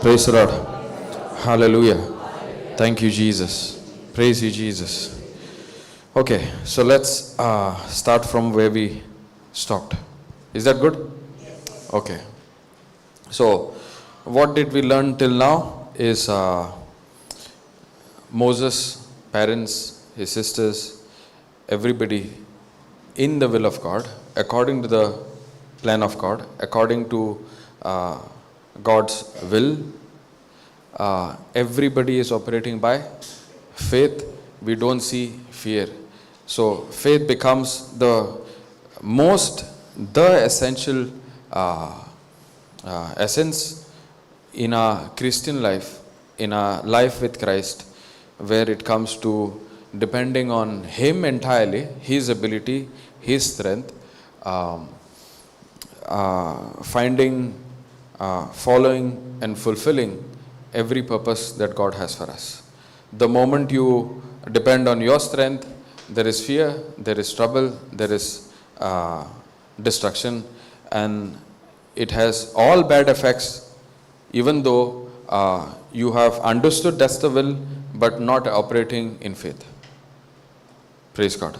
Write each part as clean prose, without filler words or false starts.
Praise the Lord. Hallelujah. Thank you, Jesus. Praise you, Jesus. Okay, so let's start from where we stopped. Is that good? Okay. So, what did we learn till now is Moses, parents, his sisters, everybody in the will of God, according to the plan of God, according to God's will. Everybody is operating by faith. We don't see fear. So faith becomes the essential essence in our Christian life, in our life with Christ, where it comes to depending on Him entirely, His ability, His strength, finding, following and fulfilling every purpose that God has for us. The moment you depend on your strength, there is fear, there is trouble, there is destruction, and it has all bad effects, even though you have understood that's the will, but not operating in faith. Praise God.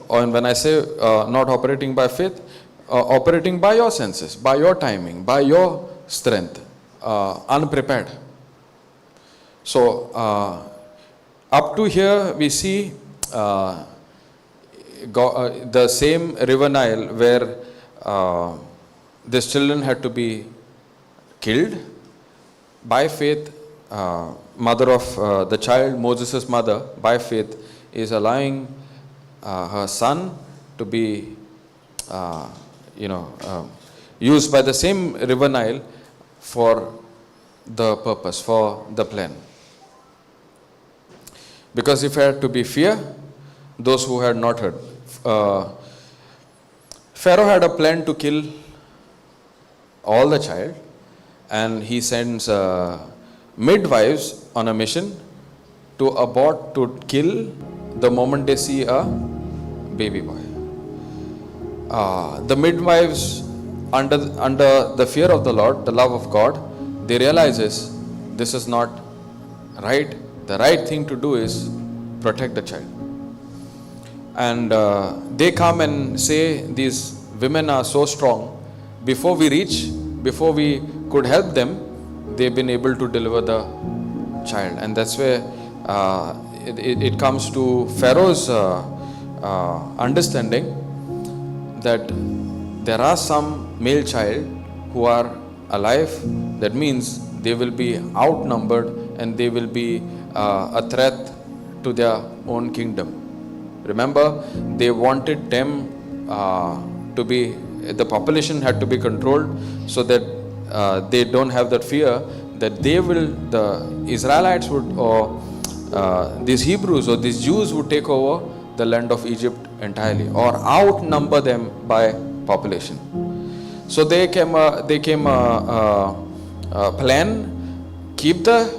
And when I say not operating by faith, operating by your senses, by your timing, by your strength, unprepared. So, up to here we see the same river Nile where these children had to be killed. By faith, mother of the child, Moses' mother, by faith is allowing her son to be used by the same river Nile for the purpose, for the plan. Because if it had to be fear, those who had not heard. Pharaoh had a plan to kill all the child, and he sends midwives on a mission to abort, to kill the moment they see a baby boy. The midwives, under the fear of the Lord, the love of God, they realizes this is not right. The right thing to do is protect the child. And they come and say, these women are so strong. Before we could help them, they've been able to deliver the child. And that's where it comes to Pharaoh's understanding that there are some male child who are alive. That means they will be outnumbered and they will be a threat to their own kingdom. Remember, they wanted them to be, the population had to be controlled so that they don't have that fear that the Israelites would, or these Hebrews or these Jews would take over the land of Egypt entirely or outnumber them by population. So they came a plan, keep the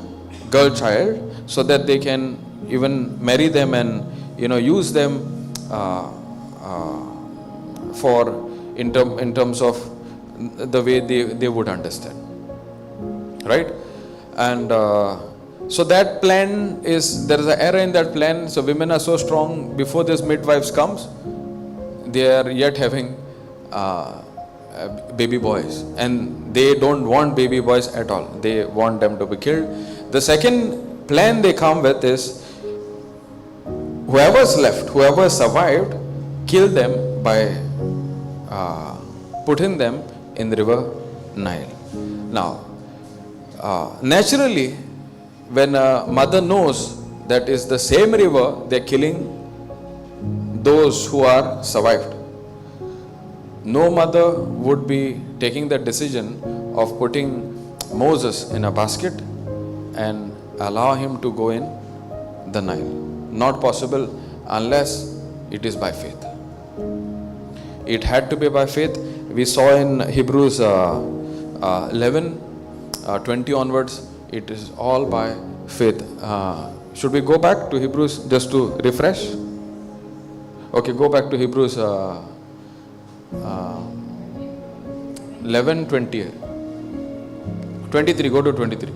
girl child so that they can even marry them and use them for in terms of the way they would understand, right? And so that plan there is an error in that plan. So women are so strong. Before this midwives comes, they are yet having baby boys, and they don't want baby boys at all. They want them to be killed. The second plan they come with is, whoever's left, whoever survived, kill them by putting them in the river Nile. Now, naturally, when a mother knows that is the same river, they're killing those who are survived. No mother would be taking the decision of putting Moses in a basket and allow him to go in the Nile. Not possible unless it is by faith. It had to be by faith. We saw in Hebrews 11:20 onwards, it is all by faith. Should we go back to Hebrews just to refresh? Okay, go back to Hebrews 11:20. 23, go to 23.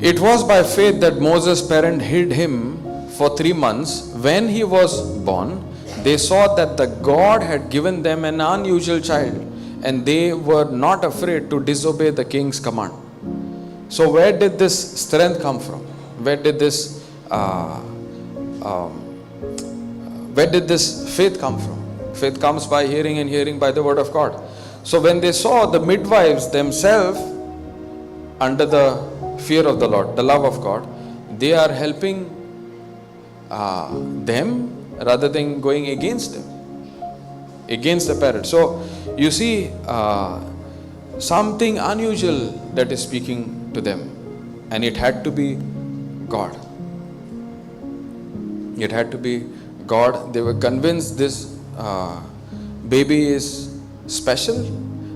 It was by faith that Moses' parents hid him for 3 months. When he was born, they saw that the God had given them an unusual child, and they were not afraid to disobey the king's command. So where did this strength come from? Where did this faith come from? Faith comes by hearing, and hearing by the word of God. So when they saw the midwives themselves under the fear of the Lord, the love of God, they are helping them rather than going against them, against the parents. So you see something unusual that is speaking to them, and it had to be God. It had to be God. They were convinced this baby is special.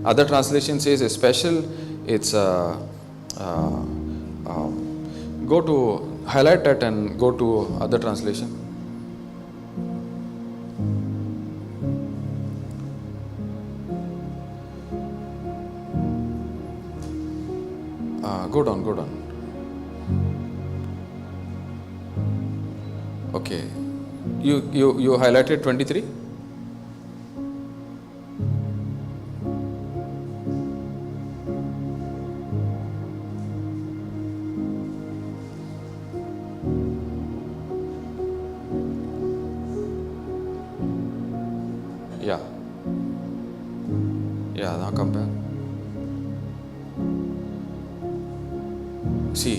Other translation says it's special. It's go to highlight that and go to other translation. Go down. Okay, you highlighted 23. Yeah, now come back. See,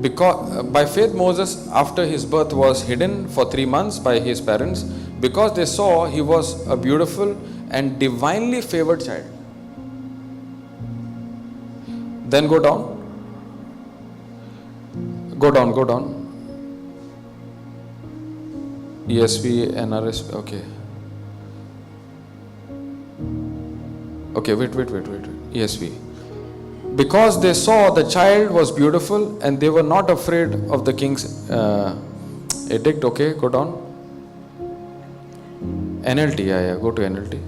because by faith Moses after his birth was hidden for 3 months by his parents, because they saw he was a beautiful and divinely favored child. Then go down. ESV, NRSV, okay, wait. ESV. Because they saw the child was beautiful and they were not afraid of the king's edict. Okay, go down. NLT, go to NLT.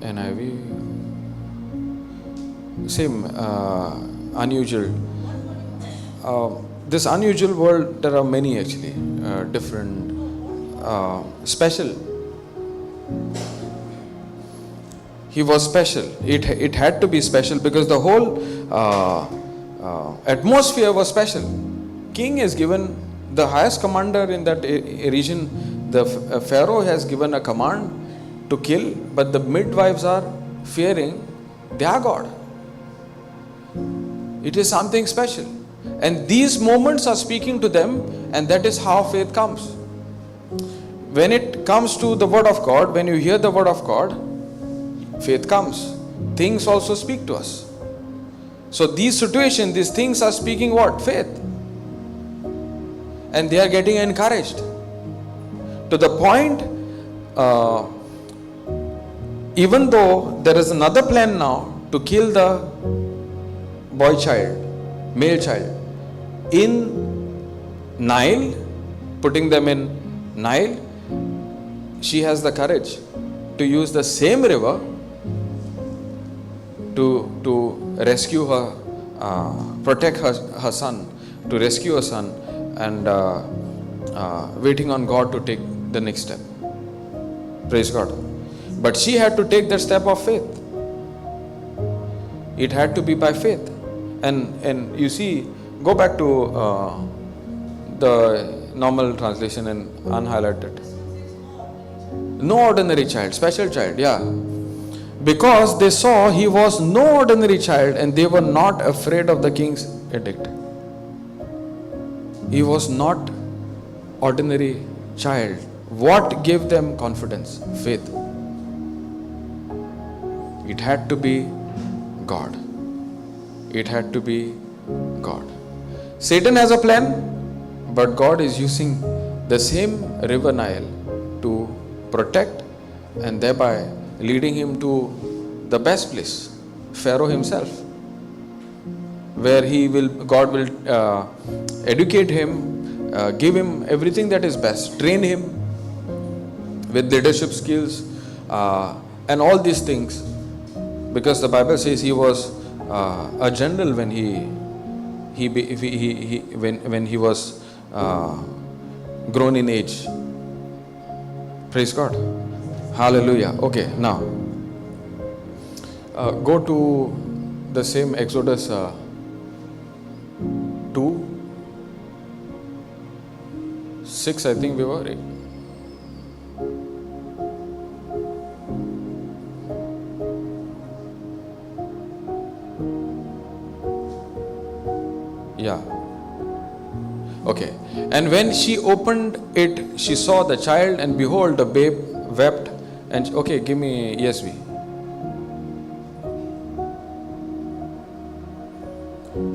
NIV. Same, unusual. This unusual word, there are many actually, different, special. He was special. It had to be special because the whole atmosphere was special. King is given the highest commander in that region. The Pharaoh has given a command to kill, but the midwives are fearing their God. It is something special. And these moments are speaking to them, and that is how faith comes. When it comes to the word of God, when you hear the word of God, faith comes. Things also speak to us. So these situations, these things are speaking what? Faith. And they are getting encouraged. To the point, even though there is another plan now to kill the boy child, male child, in Nile, putting them in Nile, she has the courage to use the same river to rescue her, protect her son, to rescue her son, and waiting on God to take the next step. Praise God. But she had to take that step of faith. It had to be by faith. And you see, go back to the normal translation and unhighlight it. No ordinary child, special child, yeah. Because they saw he was no ordinary child and they were not afraid of the king's edict. He was not ordinary child. What gave them confidence? Faith. It had to be God. It had to be God. Satan has a plan, but God is using the same river Nile to protect and thereby leading him to the best place, Pharaoh himself, where God will educate him, give him everything that is best, train him with leadership skills and all these things, because the Bible says he was a general when when he was grown in age. Praise God. Hallelujah. Okay, now go to the same Exodus 2:6, I think we were. Yeah. Okay. And when she opened it, she saw the child, and behold, the babe wept. And okay, give me ESV.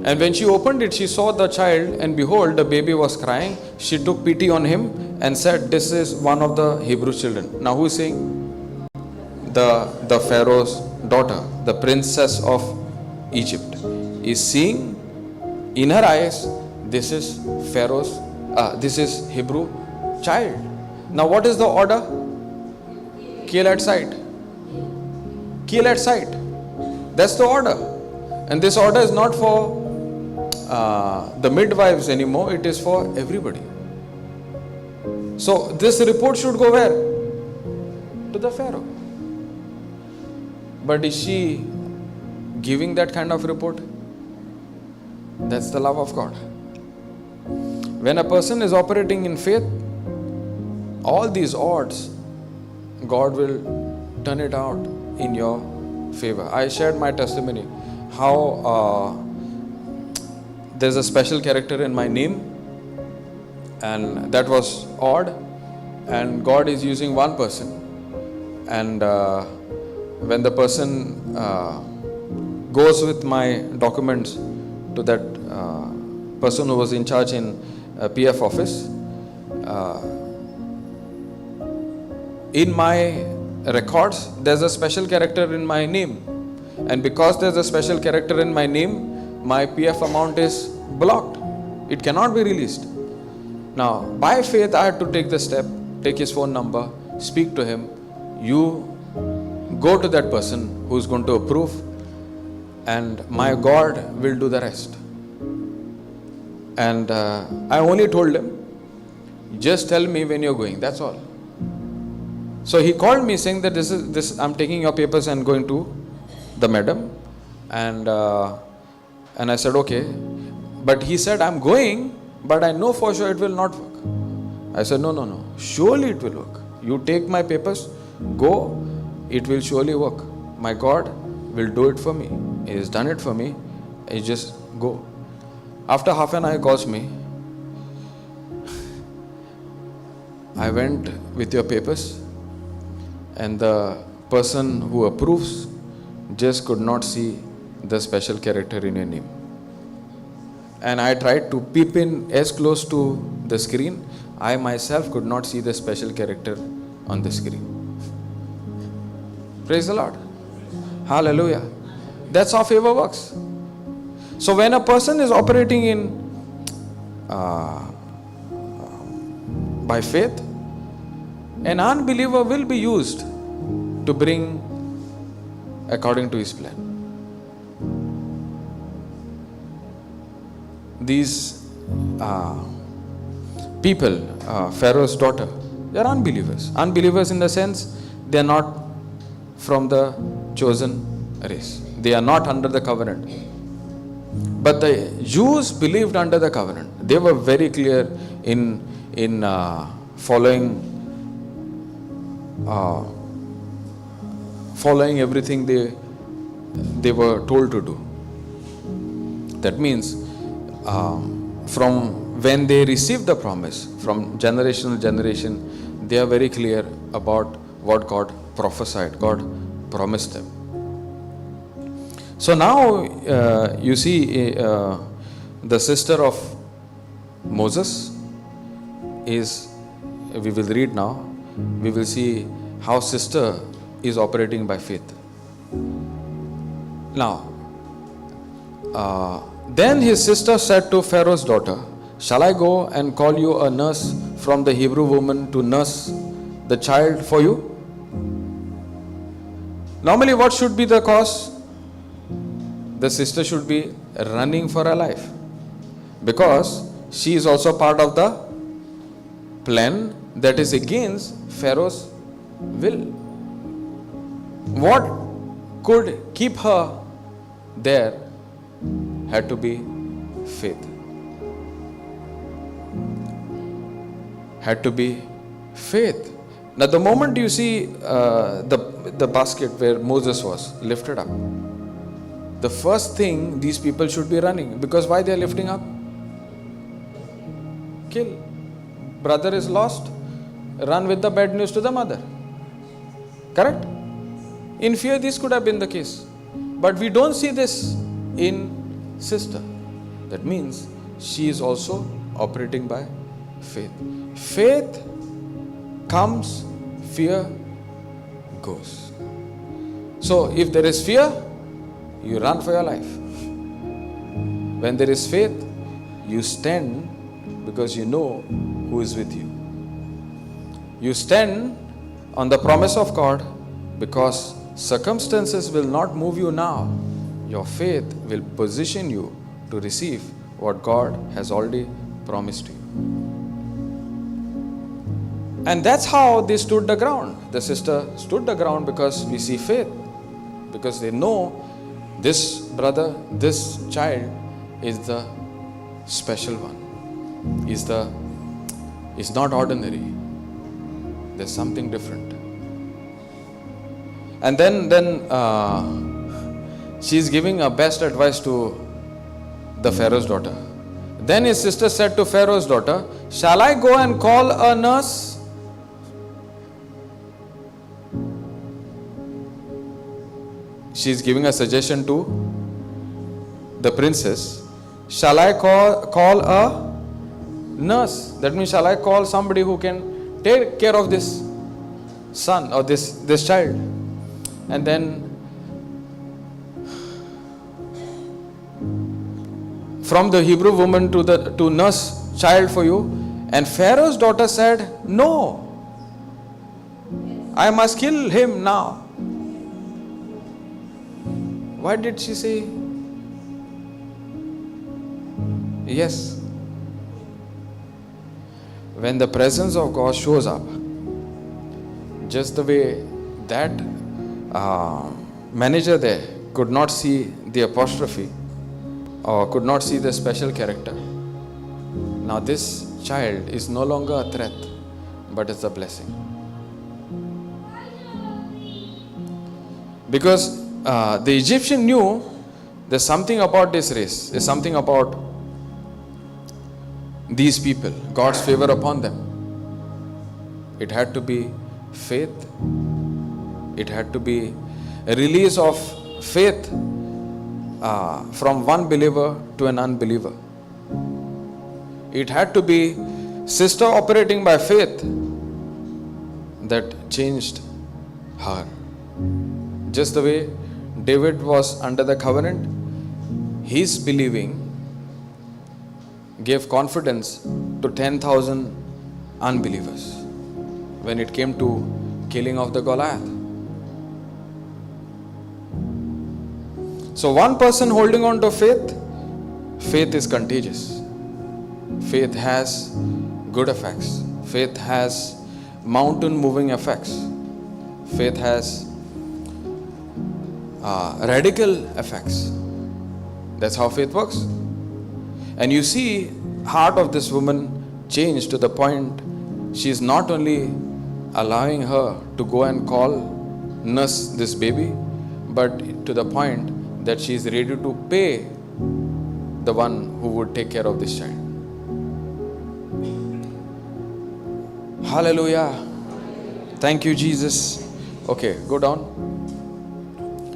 And when she opened it, she saw the child, and behold, the baby was crying. She took pity on him and said, "This is one of the Hebrew children." Now, who is saying? The Pharaoh's daughter, the princess of Egypt, is seeing in her eyes, this is Pharaoh's, this is Hebrew child. Now, what is the order? Kill at sight. Kill at sight. That's the order. And this order is not for the midwives anymore, it is for everybody. So this report should go where? To the Pharaoh. But is she giving that kind of report? That's the love of God. When a person is operating in faith, all these odds, God will turn it out in your favor. I shared my testimony, how there's a special character in my name, and that was odd, and God is using one person, and when the person goes with my documents to that person who was in charge in PF office, in my records there's a special character in my name, and because there's a special character in my name, my PF amount is blocked. It cannot be released. Now, by faith, I had to take the step, take his phone number, speak to him. You go to that person who's going to approve, and my God will do the rest. And I only told him, just tell me when you're going, that's all. So he called me saying that this I'm taking your papers and going to the madam, and I said okay, but he said I'm going, but I know for sure it will not work. I said no, surely it will work. You take my papers, go, it will surely work. My God will do it for me. He has done it for me. You just go. After half an hour, he calls me. I went with your papers, and the person who approves just could not see the special character in your name. And I tried to peep in as close to the screen. I myself could not see the special character on the screen. Praise the Lord. Hallelujah. That's how favor works. So when a person is operating in by faith, an unbeliever will be used to bring according to his plan. These people, Pharaoh's daughter, they are unbelievers. Unbelievers in the sense they are not from the chosen race. They are not under the covenant. But the Jews believed under the covenant. They were very clear in following everything they were told to do. That means from when they received the promise, from generation to generation, they are very clear about what God prophesied, God promised them. So now you see the sister of Moses is, we will read now, we will see how sister is operating by faith. Now, then his sister said to Pharaoh's daughter, "Shall I go and call you a nurse from the Hebrew woman to nurse the child for you?" Normally, what should be the cause? The sister should be running for her life, because she is also part of the plan that is against Pharaoh's will. What could keep her there had to be faith. Had to be faith. Now, the moment you see the basket where Moses was lifted up, the first thing these people should be running, because why they are lifting up? Kill. Brother is lost, run with the bad news to the mother. Correct? In fear, this could have been the case. But we don't see this in sister. That means she is also operating by faith. Faith comes, fear goes. So if there is fear, you run for your life. When there is faith, you stand because you know who is with you. You stand on the promise of God because circumstances will not move you now. Your faith will position you to receive what God has already promised you. And that's how they stood the ground. The sister stood the ground because we see faith. Because they know this brother, this child is the special one. Is not ordinary. There's something different. And then she's giving her best advice to the Pharaoh's daughter. Then his sister said to Pharaoh's daughter, "Shall I go and call a nurse?" She's giving a suggestion to the princess. Shall I call a nurse? That means, shall I call somebody who can take care of this son or this child? And then from the Hebrew woman to nurse child for you. And Pharaoh's daughter said, "No, I must kill him now." Why did she say yes? When the presence of God shows up, just the way that manager there could not see the apostrophe or could not see the special character. Now this child is no longer a threat, but it's a blessing. Because the Egyptian knew there's something about this race, there's something about these people, God's favor upon them. It had to be faith. It had to be a release of faith from one believer to an unbeliever. It had to be sister operating by faith that changed her. Just the way David was under the covenant, his believing gave confidence to 10,000 unbelievers when it came to killing of the Goliath. So one person holding on to faith, faith is contagious. Faith has good effects. Faith has mountain moving effects. Faith has radical effects. That's how faith works. And you see heart of this woman change to the point she is not only allowing her to go and nurse this baby, but to the point that she is ready to pay the one who would take care of this child. Hallelujah. Thank you, Jesus. Okay, go down.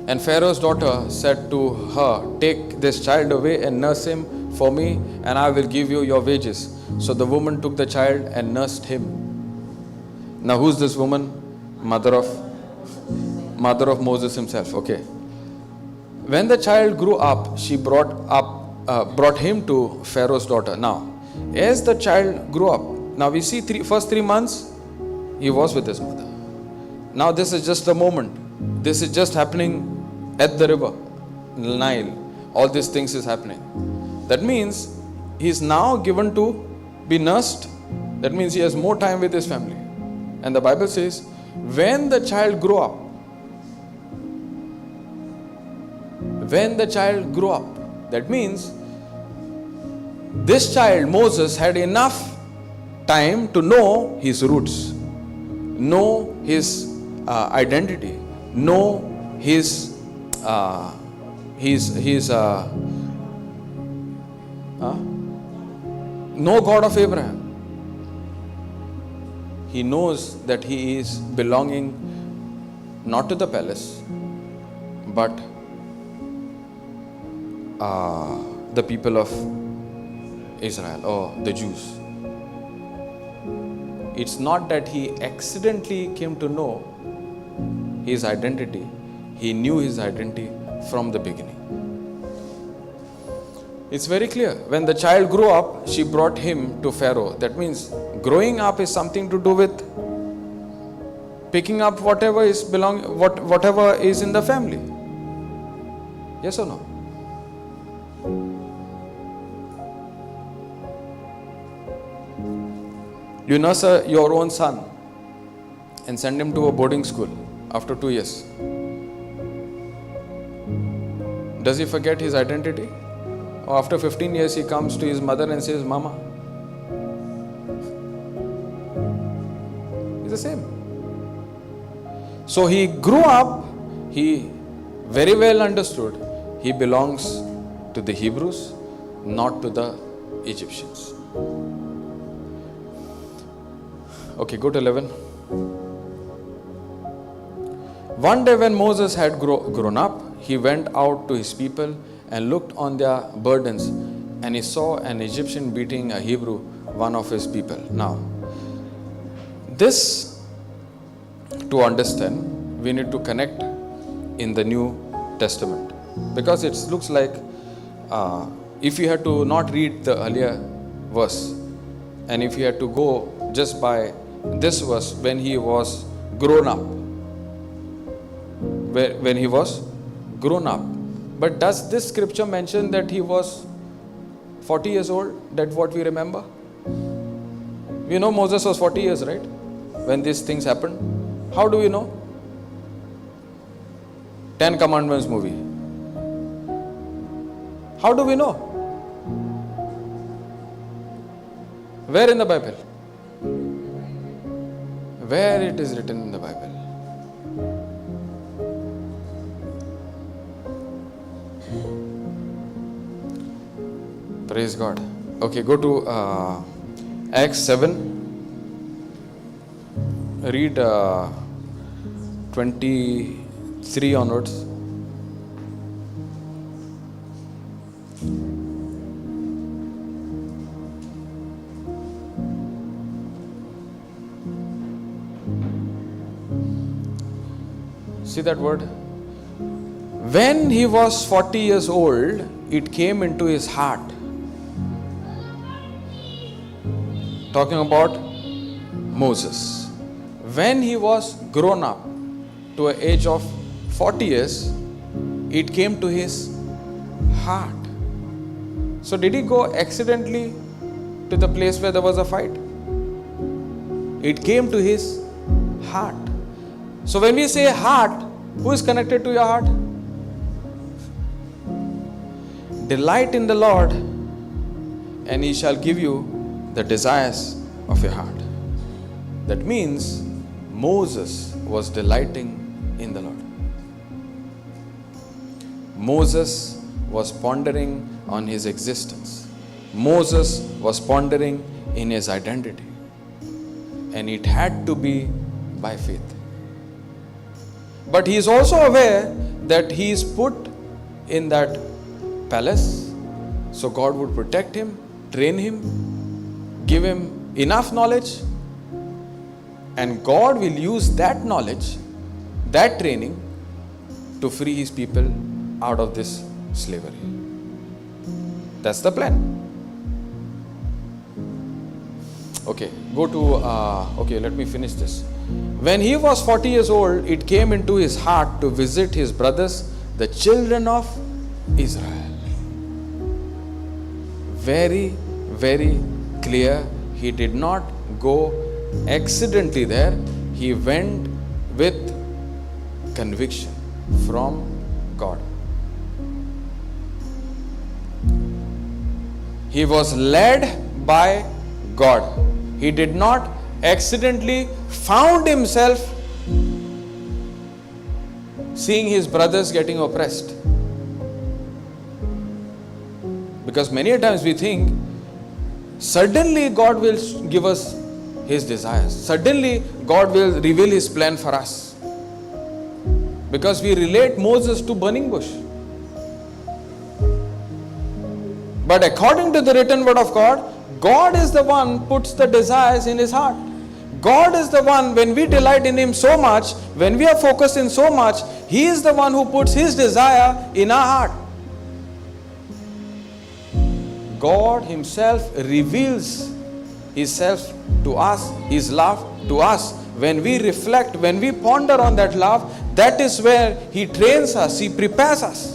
And Pharaoh's daughter said to her, "Take this child away and nurse him for me, and I will give you your wages." So the woman took the child and nursed him. Now who's this woman? Mother of Moses himself. Okay. When the child grew up, she brought him to Pharaoh's daughter. Now, as the child grew up, now we see first 3 months, he was with his mother. Now this is just a moment. This is just happening at the river, Nile. All these things is happening. That means he is now given to be nursed. That means he has more time with his family. And the Bible says, when the child grew up, that means this child, Moses, had enough time to know his roots, know his identity, know his no God of Abraham. He knows that he is belonging not to the palace, but the people of Israel or the Jews. It's not that he accidentally came to know his identity. He knew his identity from the beginning. It's very clear. When the child grew up, she brought him to Pharaoh. That means growing up is something to do with picking up whatever is in the family. Yes or no? You nurse your own son and send him to a boarding school after 2 years. Does he forget his identity? Or after 15 years he comes to his mother and says, Mama? It's the same. So he grew up, he very well understood he belongs to the Hebrews, not to the Egyptians. Okay, go to 11. One day when Moses had grown up, he went out to his people and looked on their burdens, and he saw an Egyptian beating a Hebrew, one of his people. Now, this, to understand, we need to connect in the New Testament, because it looks like if you had to not read the earlier verse, and if you had to go just by this verse, when he was grown up, when he was grown up. But does this scripture mention that he was 40 years old? That's what we remember. We know Moses was 40 years, right? When these things happened. How do we know? 10 Commandments movie. How do we know? Where in the Bible? Where it is written in the Bible? Praise God. Okay, go to Acts 7. Read 23 onwards. See that word? When he was 40 years old, it came into his heart. Talking about Moses. When he was grown up to an age of 40 years, it came to his heart. So did he go accidentally to the place where there was a fight? It came to his heart. So when we say heart, who is connected to your heart? Delight in the Lord, and he shall give you the desires of your heart. That means Moses was delighting in the Lord. Moses was pondering on his existence. Moses was pondering in his identity. And it had to be by faith. But he is also aware that he is put in that palace, so God would protect him, train him, give him enough knowledge, and God will use that knowledge, that training, to free his people out of this slavery. That's the plan. Okay, let me finish this. When he was 40 years old, it came into his heart to visit his brothers, the children of Israel. Very, very clear. He did not go accidentally there. He went with conviction from God. He was led by God. He did not accidentally found himself seeing his brothers getting oppressed. Because many a times we think suddenly God will give us his desires. Suddenly God will reveal his plan for us. Because we relate Moses to burning bush. But according to the written word of God, God is the one who puts the desires in his heart. God is the one, when we delight in him so much, when we are focused in so much, he is the one who puts his desire in our heart. God himself reveals himself to us, his love to us. When we reflect, when we ponder on that love, that is where he trains us, he prepares us.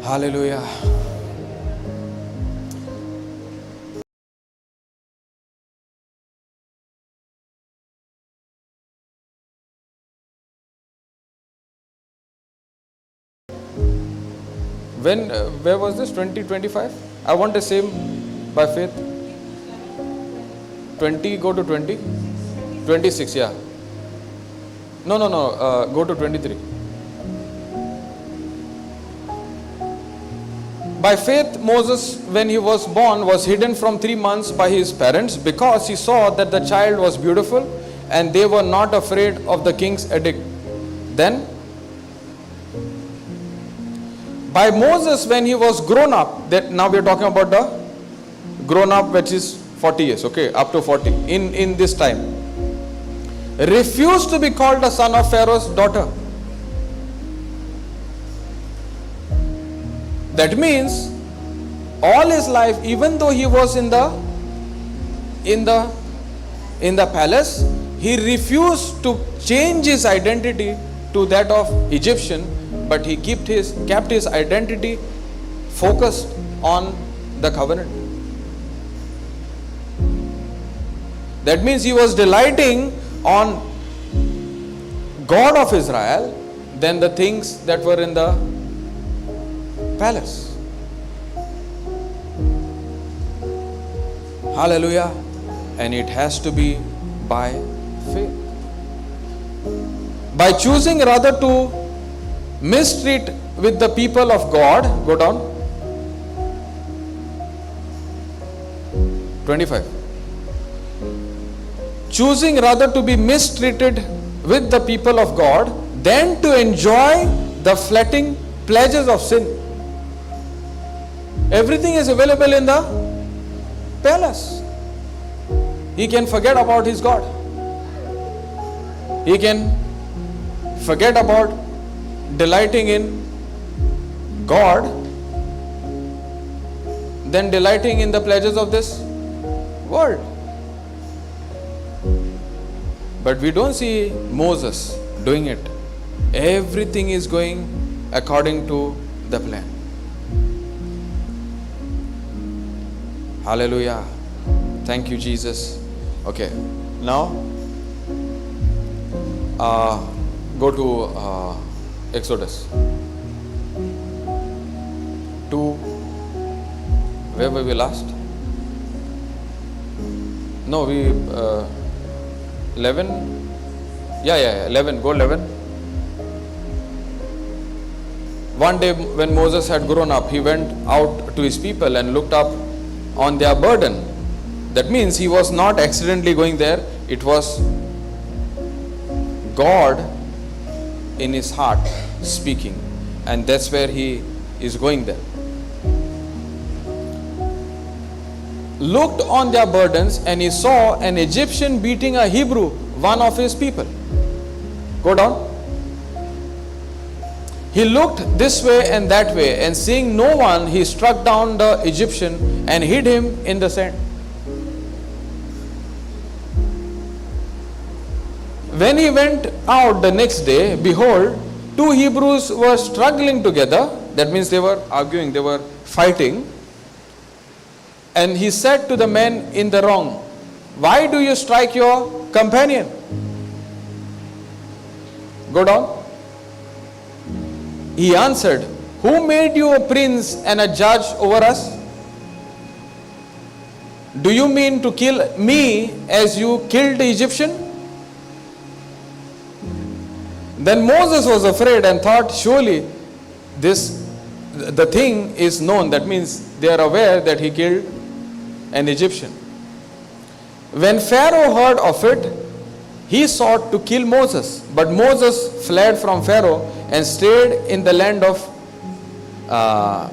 Hallelujah. Where was this? 2025? I want the same by faith. 20, go to 20. 26, yeah. No, go to 23. By faith, Moses, when he was born, was hidden from 3 months by his parents because he saw that the child was beautiful and they were not afraid of the king's edict. Then, by Moses, when he was grown up, that now we are talking about the grown up, which is 40 years, okay, up to 40, in this time, refused to be called the son of Pharaoh's daughter. That means all his life, even though he was in the palace, he refused to change his identity to that of Egyptian, but he kept his identity focused on the covenant. That means he was delighting on God of Israel than the things that were in the palace. Hallelujah. And it has to be by faith. By choosing rather to mistreat with the people of God, go down, 25. Choosing rather to be mistreated with the people of God than to enjoy the fleeting pleasures of sin. Everything is available in the palace. He can forget about his God. He can forget about delighting in God than delighting in the pleasures of this world. But we don't see Moses doing it. Everything is going according to the plan. Hallelujah. Thank you, Jesus. Okay. Now, go to Exodus 2. Where were we last? No, we 11. Yeah, 11. Go 11. One day when Moses had grown up, he went out to his people and looked up on their burden. That means he was not accidentally going there. It was God in his heart speaking, and that's where he is going there. looked on their burdens, and he saw an Egyptian beating a Hebrew, one of his people. Go down. He looked this way and that way, and seeing no one, he struck down the Egyptian and hid him in the sand. When he went out the next day, behold, two Hebrews were struggling together. That means they were arguing, they were fighting. And he said to the men in the wrong, why do you strike your companion? Go down. He answered, who made you a prince and a judge over us? Do you mean to kill me as you killed the Egyptian? Then Moses was afraid and thought, surely the thing is known. That means they are aware that he killed an Egyptian. When Pharaoh heard of it, he sought to kill Moses. But Moses fled from Pharaoh and stayed in the land of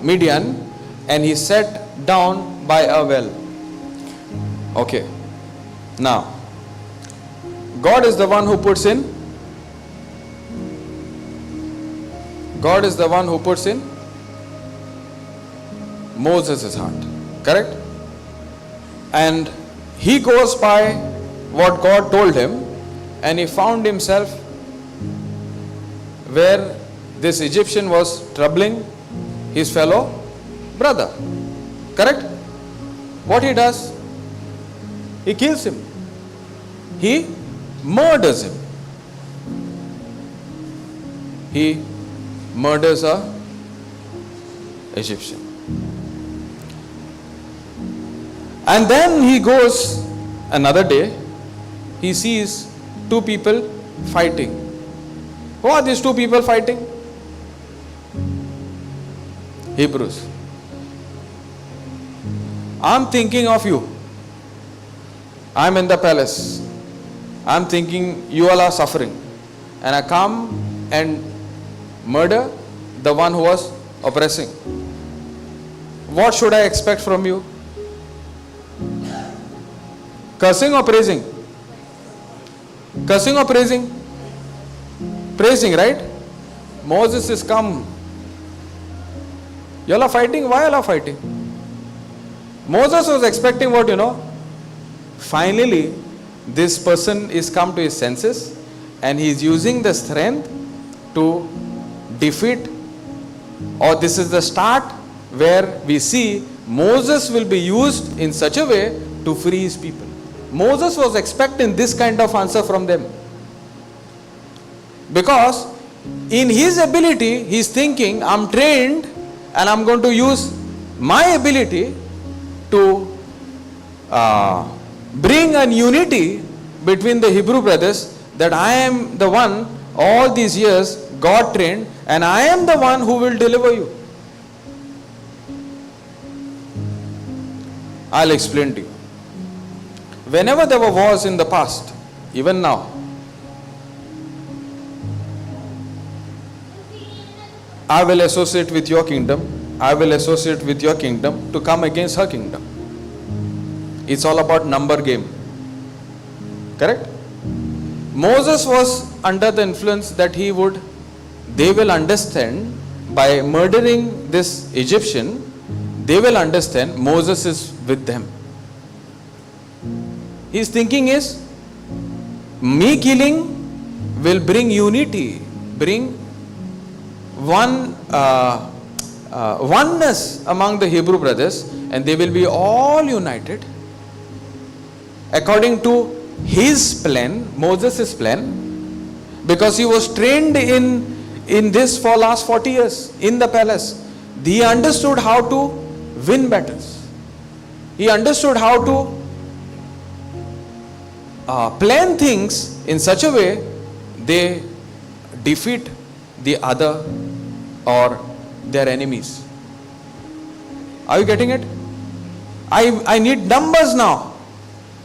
Midian, and he sat down by a well. Okay. Now, God is the one who puts in. God is the one who puts in Moses' heart. Correct? And he goes by what God told him, and he found himself where this Egyptian was troubling his fellow brother. Correct? What he does? He kills him. He murders him. He murders a Egyptian. And then he goes another day, he sees two people fighting. Who are these two people fighting? Hebrews. I'm thinking of you. I'm in the palace. I'm thinking you all are suffering. And I come and murder the one who was oppressing. What should I expect from you? Cursing or praising? Cursing or praising? Praising, right? Moses is come. You all are fighting? Why you all are fighting? Moses was expecting what, Finally, this person is come to his senses and he is using the strength to defeat, or this is the start where we see Moses will be used in such a way to free his people. Moses was expecting this kind of answer from them. Because in his ability, he is thinking, I'm trained and I'm going to use my ability to bring a unity between the Hebrew brothers, that I am the one all these years God trained, and I am the one who will deliver you. I'll explain to you. Whenever there were wars in the past, even now, I will associate with your kingdom, I will associate with your kingdom to come against her kingdom. It's all about number game. Correct? Moses was under the influence that they will understand by murdering this Egyptian, they will understand Moses is with them. His thinking is, me killing will bring unity, bring oneness among the Hebrew brothers, and they will be all united according to his plan, Moses' plan, because he was trained in this for last 40 years in the palace. He understood how to win battles. He understood how to plan things in such a way they defeat the other or their enemies. Are you getting it? I need numbers now.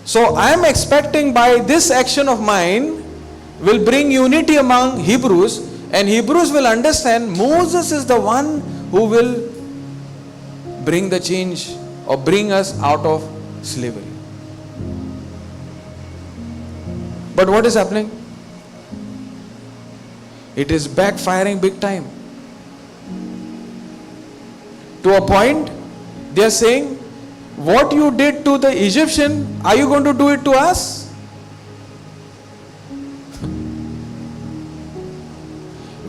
So I am expecting by this action of mine will bring unity among Hebrews, and Hebrews will understand Moses is the one who will bring the change or bring us out of slavery. But what is happening? It is backfiring big time. To a point, they are saying, what you did to the Egyptian, are you going to do it to us?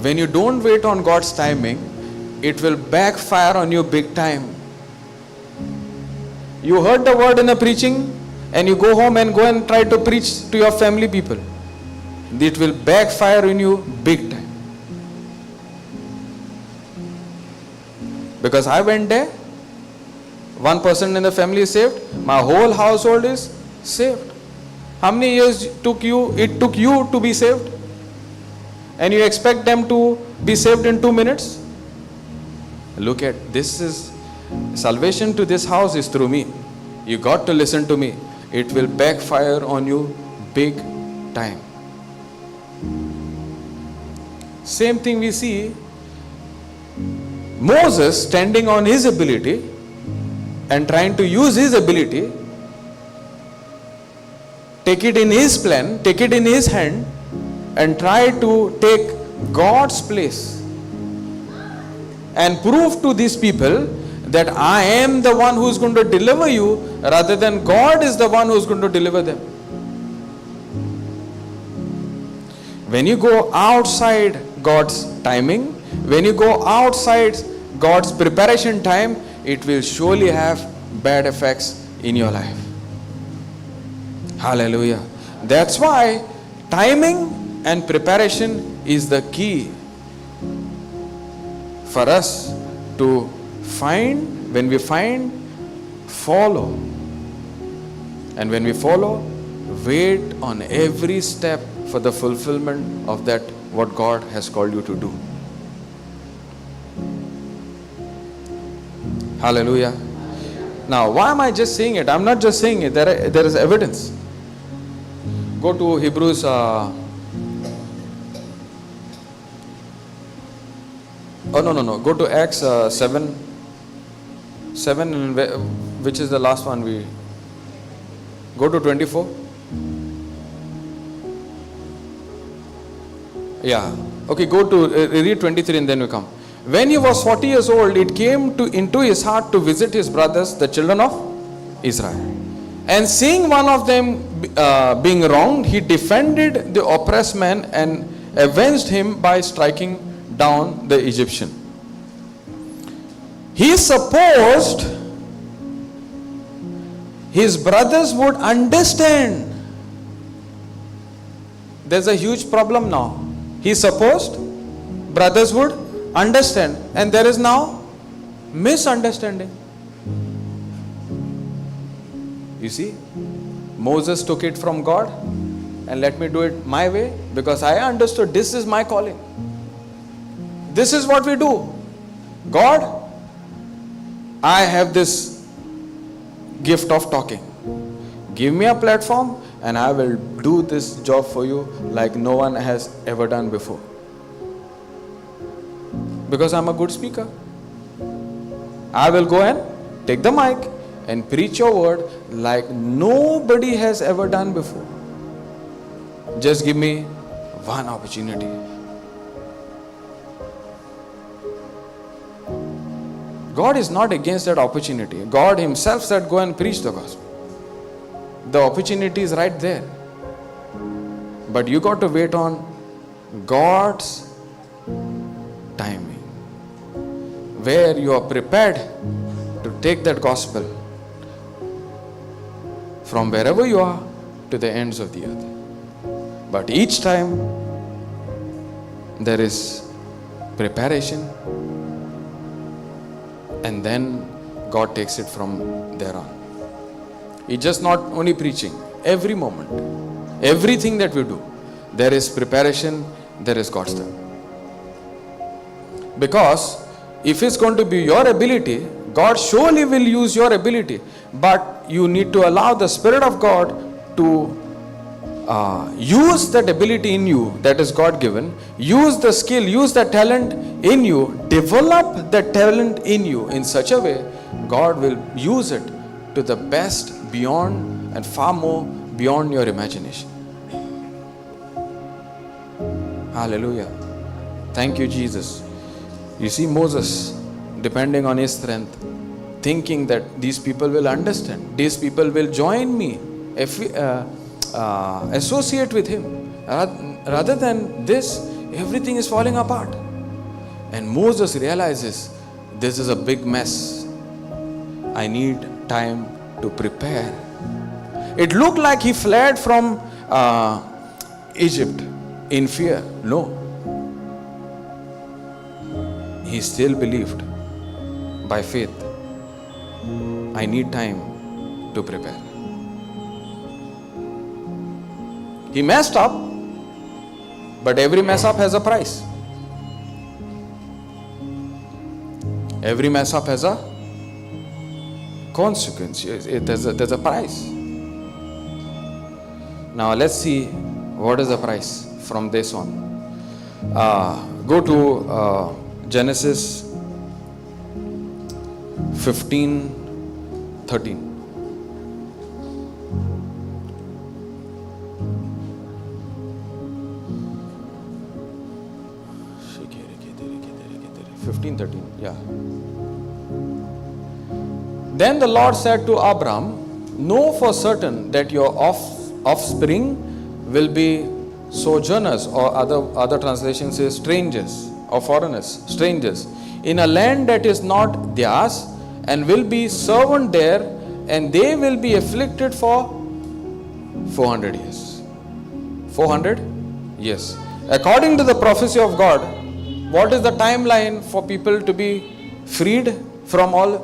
When you don't wait on God's timing, it will backfire on you big time. You heard the word in a preaching and you go home and go and try to preach to your family people. It will backfire on you big time. Because I went there, one person in the family is saved, my whole household is saved. How many years it took you to be saved? And you expect them to be saved in 2 minutes? Look at this, is salvation to this house is through me. You got to listen to me. It will backfire on you big time. Same thing we see Moses standing on his ability and trying to use his ability, take it in his plan, take it in his hand, and try to take God's place and prove to these people that I am the one who is going to deliver you, rather than God is the one who is going to deliver them. When you go outside God's timing, when you go outside God's preparation time, it will surely have bad effects in your life. Hallelujah. That's why timing and preparation is the key for us to find. When we find, follow. And when we follow, wait on every step for the fulfillment of that what God has called you to do. Hallelujah. Now, why am I just saying it? I'm not just saying it. There is evidence. Go to Hebrews. Go to Acts 7, which is the last one. We go to 24. Yeah. Okay, go to read 23 and then we come. When he was 40 years old, it came into his heart to visit his brothers, the children of Israel. And seeing one of them being wronged, he defended the oppressed man and avenged him by striking down the Egyptian. He supposed his brothers would understand. There's a huge problem now. He supposed brothers would understand, and there is now misunderstanding. You see, Moses took it from God and let me do it my way, because I understood this is my calling. This is what we do. God, I have this gift of talking. Give me a platform and I will do this job for you like no one has ever done before. Because I'm a good speaker. I will go and take the mic and preach your word like nobody has ever done before. Just give me one opportunity. God is not against that opportunity. God himself said, go and preach the gospel. The opportunity is right there. But you got to wait on God's timing, where you are prepared to take that gospel from wherever you are to the ends of the earth. But each time there is preparation, and then God takes it from there on. It's just not only preaching. Every moment, everything that we do, there is preparation, there is God's time. Because if it's going to be your ability, God surely will use your ability. But you need to allow the Spirit of God to use that ability in you that is God given. Use the skill, use the talent in you. Develop the talent in you in such a way God will use it to the best beyond and far more beyond your imagination. Hallelujah. Thank you, Jesus. You see Moses depending on his strength, thinking that these people will understand, these people will join me, associate with him. Rather than this, everything is falling apart. And Moses realizes, this is a big mess. I need time to prepare. It looked like he fled from Egypt in fear. No. He still believed by faith. I need time to prepare. He messed up, but every mess up has a price. Every mess up has a consequence. There's a price. Now let's see what is the price from this on. Go to Genesis 15:13. Yeah. Then the Lord said to Abram, know for certain that your offspring will be sojourners, or other translations say strangers or foreigners, strangers, in a land that is not theirs, and will be servant there, and they will be afflicted for 400 years. 400 years. According to the prophecy of God, what is the timeline for people to be freed from all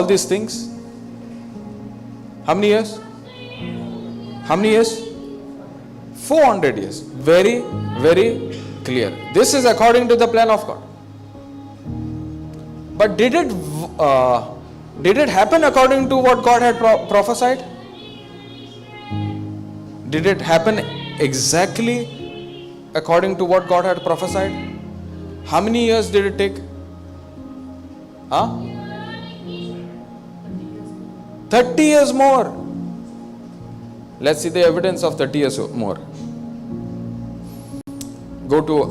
these things? How many years? How many years? 400 years. Very, very clear. This is according to the plan of God. But did it happen according to what God had prophesied? Did it happen exactly according to what God had prophesied? How many years did it take? 30 years more. Let's see the evidence of 30 years more. Go to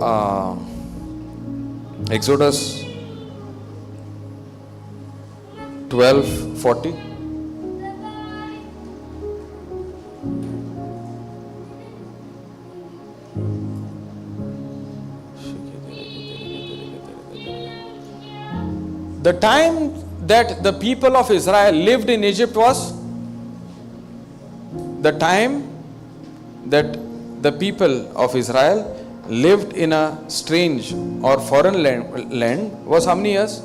Exodus 12:40. The time that the people of Israel lived in Egypt was the time that the people of Israel lived in a strange or foreign land was how many years?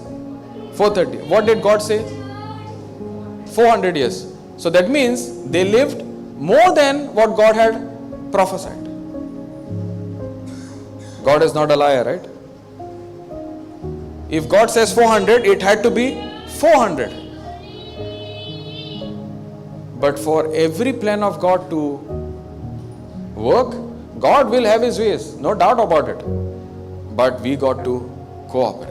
430. What did God say? 400 years. So that means they lived more than what God had prophesied. God is not a liar, right? If God says 400, it had to be 400. But for every plan of God to work, God will have His ways, no doubt about it. But we got to cooperate.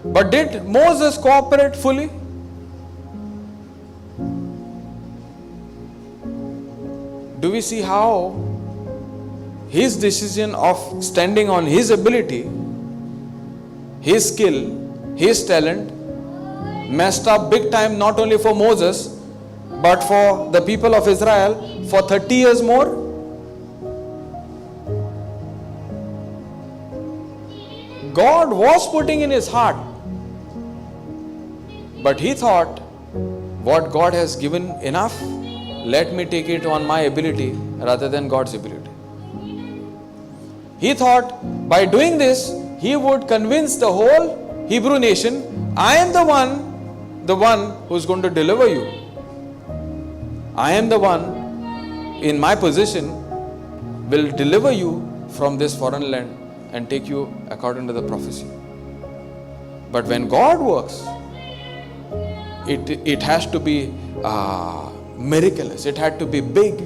But did Moses cooperate fully? Do we see how his decision of standing on his ability, his skill, his talent messed up big time, not only for Moses but for the people of Israel for 30 years more? God was putting in his heart, but he thought, what God has given enough, let me take it on my ability rather than God's ability. He thought by doing this, he would convince the whole Hebrew nation, I am the one who's going to deliver you. I am the one in my position will deliver you from this foreign land and take you according to the prophecy. But when God works, it has to be miraculous. It had to be big,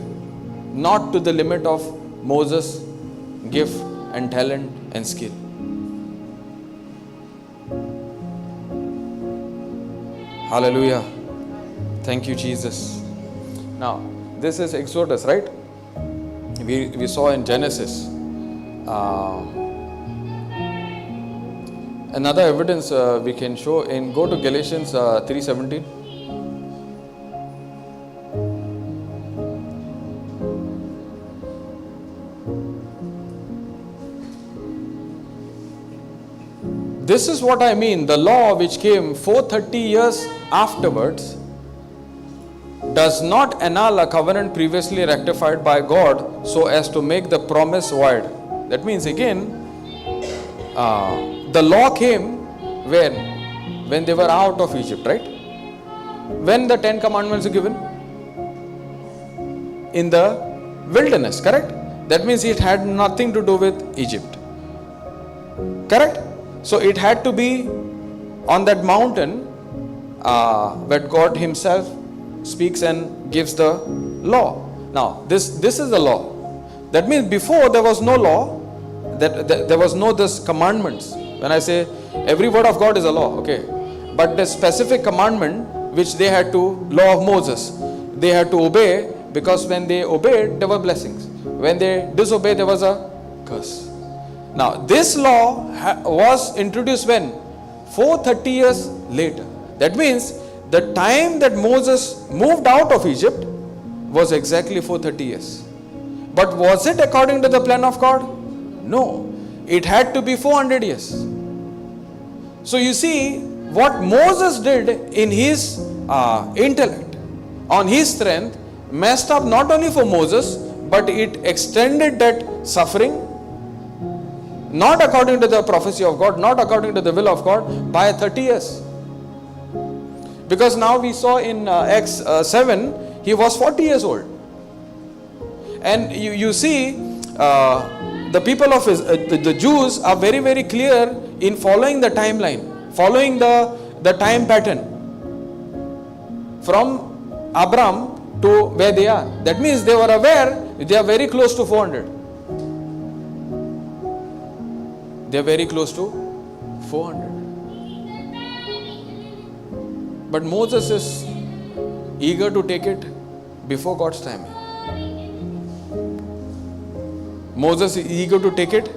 not to the limit of Moses' gift and talent and skill. Hallelujah. Thank you, Jesus. Now, this is Exodus, right? We saw in Genesis. Another evidence we can show in, go to Galatians 3:17. This is what I mean. The law which came 430 years afterwards does not annul a covenant previously rectified by God so as to make the promise void. That means again, the law came when they were out of Egypt, right? When the 10 commandments are given? In the wilderness, correct? That means it had nothing to do with Egypt. Correct? So it had to be on that mountain where God Himself speaks and gives the law. Now, this is the law. That means before there was no law, that there was no this commandments. When I say every word of God is a law, okay, but the specific commandment which they had to, law of Moses, they had to obey, because when they obeyed there were blessings. When they disobeyed there was a curse. Now this law was introduced when? 430 years later. That means the time that Moses moved out of Egypt was exactly 430 years. But was it according to the plan of God? No. It had to be 400 years. So you see, what Moses did in his intellect, on his strength, messed up not only for Moses, but it extended that suffering, not according to the prophecy of God, not according to the will of God, by 30 years. Because now we saw in Acts 7, he was 40 years old. And you see, the people of the Jews are very, very clear in following the timeline, following the time pattern from Abraham to where they are. That means they were aware they are very close to 400. They are very close to 400. But Moses is eager to take it before God's timing. Moses is eager to take it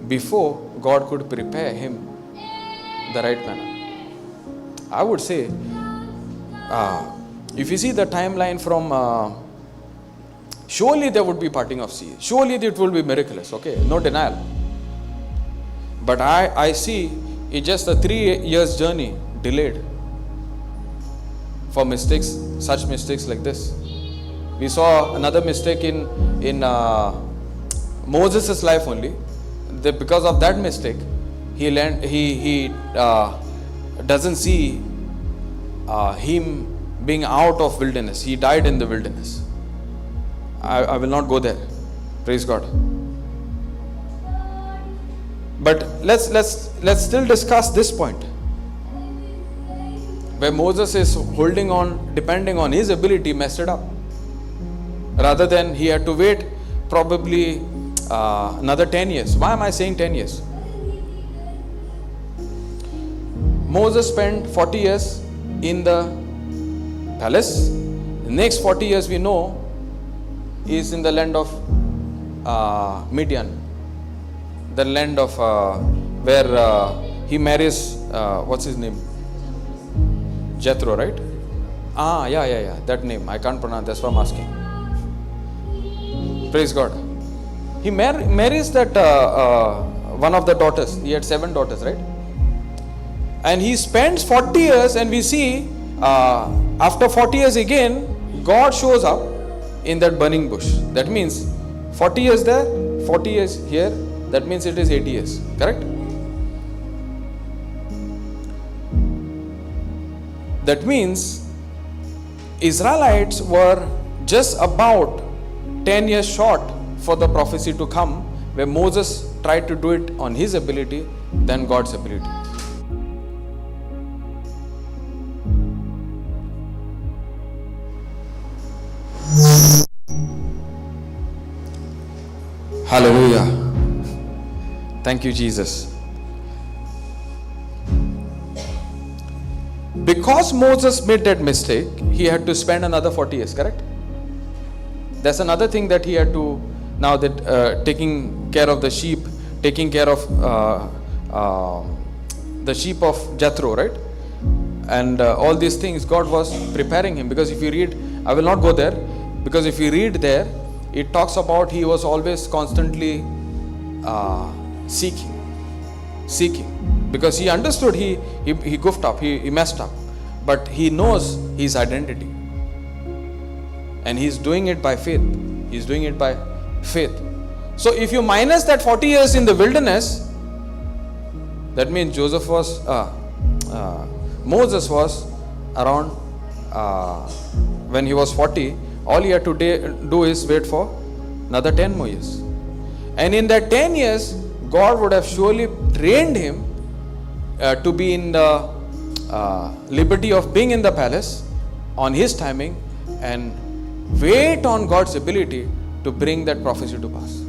before God could prepare him the right manner. I would say, if you see the timeline from, surely there would be parting of sea. Surely it will be miraculous, okay, no denial. But I see it's just a 3 years journey delayed for mistakes, such mistakes like this. We saw another mistake in Moses' life only. Because of that mistake, he doesn't see him being out of wilderness. He died in the wilderness. I will not go there. Praise God. But let's still discuss this point, where Moses is holding on, depending on his ability, messed it up. Rather than he had to wait probably another 10 years. Why am I saying 10 years? Moses spent 40 years in the palace. The next 40 years we know is in the land of Midian, the land of where he marries, what's his name? Jethro, right? Yeah, that name I can't pronounce, that's why I'm asking. Praise God. He marries that one of the daughters. He had 7 daughters, right? And he spends 40 years, and we see after 40 years again, God shows up in that burning bush. That means 40 years there, 40 years here. That means it is 80 years. Correct? That means Israelites were just about 10 years short for the prophecy to come, where Moses tried to do it on his ability than God's ability. Hallelujah. Thank you, Jesus. because Moses made that mistake, he had to spend another 40 years, correct? That's another thing that he had to, now that taking care of the sheep, taking care of the sheep of Jethro, right? And all these things, God was preparing him. Because if you read, I will not go there, because if you read there, it talks about he was always constantly seeking. Because he understood he goofed up, he messed up. But he knows his identity. And he's doing it by faith. He's doing it by faith. So if you minus that 40 years in the wilderness, that means Moses was around, when he was 40, all he had to do is wait for another 10 more years. And in that 10 years, God would have surely trained him to be in the liberty of being in the palace on his timing, and wait on God's ability to bring that prophecy to pass.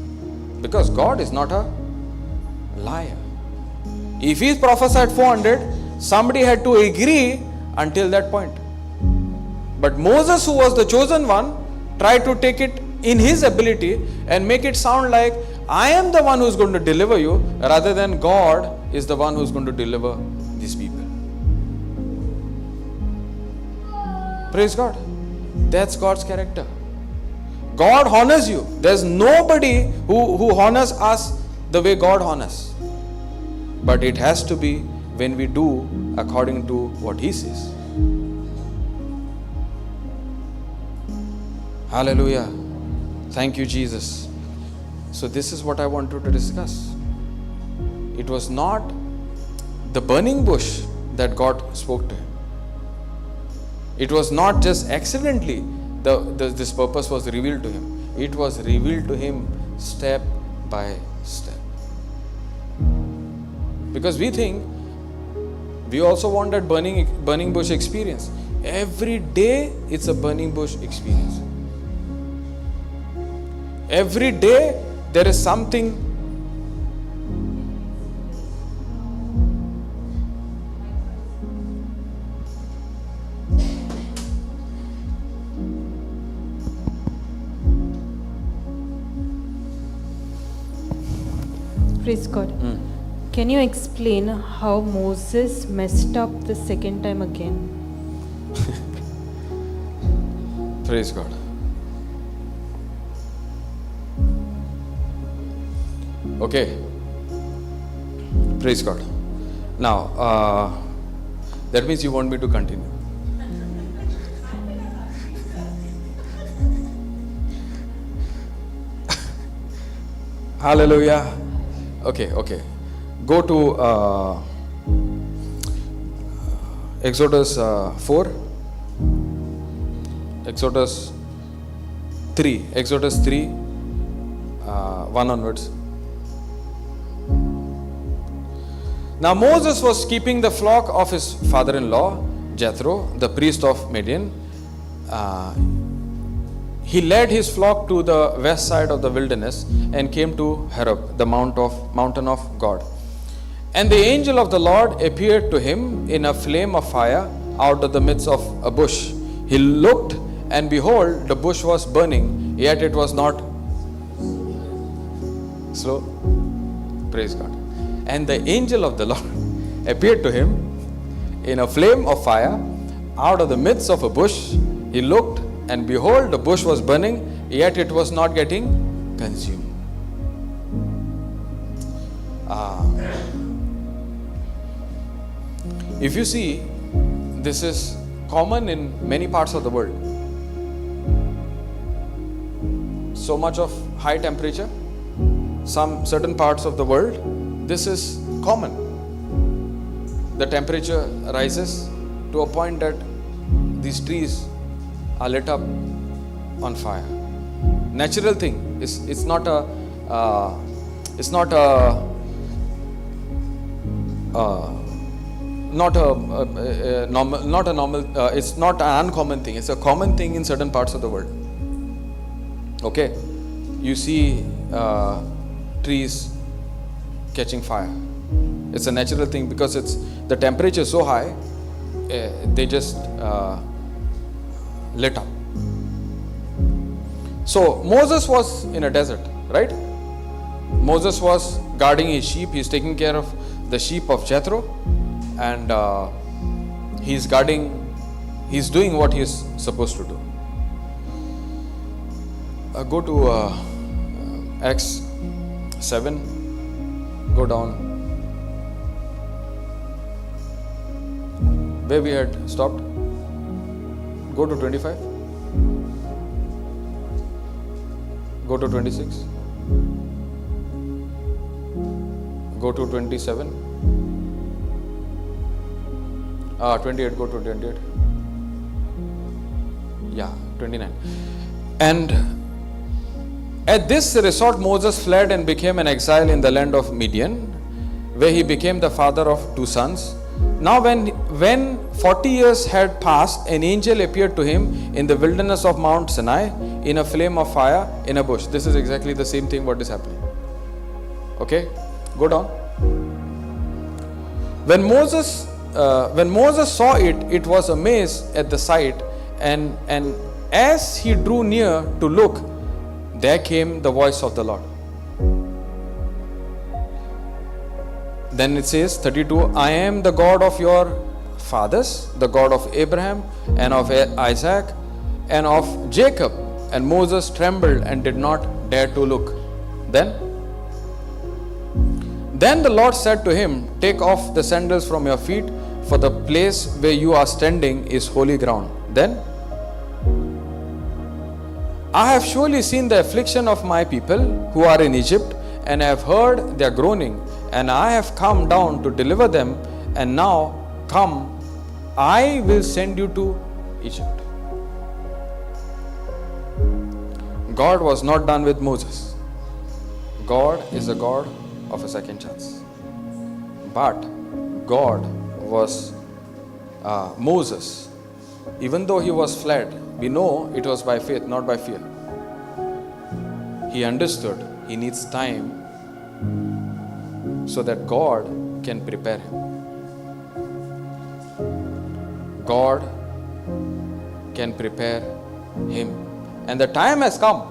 Because God is not a liar. If he prophesied 400, somebody had to agree until that point. But Moses, who was the chosen one, tried to take it in his ability and make it sound like I am the one who is going to deliver you, rather than God is the one who is going to deliver these people. Praise God. That's God's character. God honors you. There's nobody who honors us the way God honors. But it has to be when we do according to what He says. Hallelujah. Thank you, Jesus. So this is what I wanted to discuss. It was not the burning bush that God spoke to him. It was not just accidentally this purpose was revealed to him. It was revealed to him step by step. Because we think, we also want that burning bush experience. Every day it's a burning bush experience. Every day there is something. Praise God. Can you explain how Moses messed up the second time again? Praise God. Okay. Praise God. Now, that means you want me to continue. Hallelujah. Okay. Go to Exodus 4. Exodus 3. Exodus 3, 1 onwards. Now Moses was keeping the flock of his father-in-law, Jethro, the priest of Midian. He led his flock to the west side of the wilderness and came to Horeb, the mountain of God. And the angel of the Lord appeared to him in a flame of fire out of the midst of a bush. He looked, and behold, the bush was burning, yet it was not slow. Praise God. And the angel of the Lord appeared to him in a flame of fire out of the midst of a bush. He looked, and behold, the bush was burning, yet it was not getting consumed. If you see, this is common in many parts of the world. So much of high temperature, certain parts of the world, this is common. The temperature rises to a point that these trees are lit up on fire. Natural thing. It's not a an uncommon thing. It's a common thing in certain parts of the world. Okay, you see trees catching fire. It's a natural thing because the temperature is so high they just lit up. So Moses was in a desert, right? Moses was guarding his sheep. He's taking care of the sheep of Jethro, and he's doing what he's supposed to do. Go to Acts 7, go down where we had stopped. Go to 25, go to 26, go to 27, 28, go to 28, yeah, 29. And at this resort Moses fled and became an exile in the land of Midian, where he became the father of 2 sons. Now when 40 years had passed, an angel appeared to him in the wilderness of Mount Sinai in a flame of fire in a bush. This is exactly the same thing what is happening. Okay, go down. When Moses saw it, it was amazed at the sight, and as he drew near to look, there came the voice of the Lord. Then it says 32, I am the God of your fathers, the God of Abraham and of Isaac and of Jacob. And Moses trembled and did not dare to look. Then the Lord said to him, take off the sandals from your feet, for the place where you are standing is holy ground. Then I have surely seen the affliction of my people who are in Egypt, and I have heard their groaning, and I have come down to deliver them. And now come, I will send you to Egypt. God was not done with Moses. God is a God of a second chance. But God was Moses, even though he was fled, we know it was by faith, not by fear. He understood he needs time so that God can prepare him. God can prepare him. And the time has come.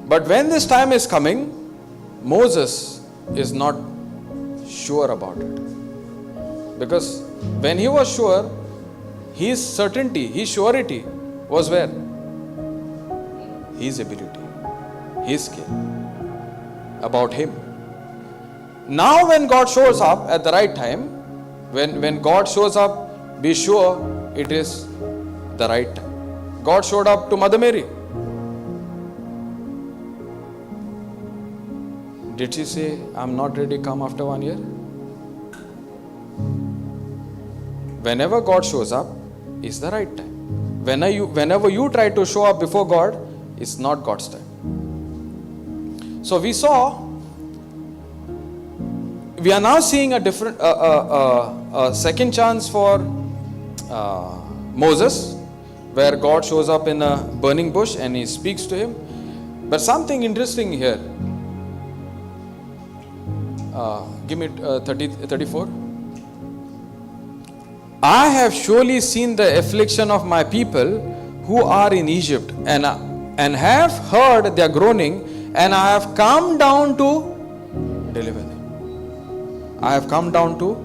But when this time is coming, Moses is not sure about it. Because when he was sure, his certainty, his surety was where? His ability, his skill, about him. Now when God shows up at the right time, when God shows up, be sure it is the right time. God showed up to Mother Mary. Did she say, I'm not ready, come after 1 year? Whenever God shows up, is the right time. Whenever you try to show up before God, it's not God's time. So we are now seeing a different, second chance for Moses, where God shows up in a burning bush and he speaks to him. But something interesting here. Give me 34. I have surely seen the affliction of my people who are in Egypt, and have heard their groaning, and I have come down to deliver them. I have come down to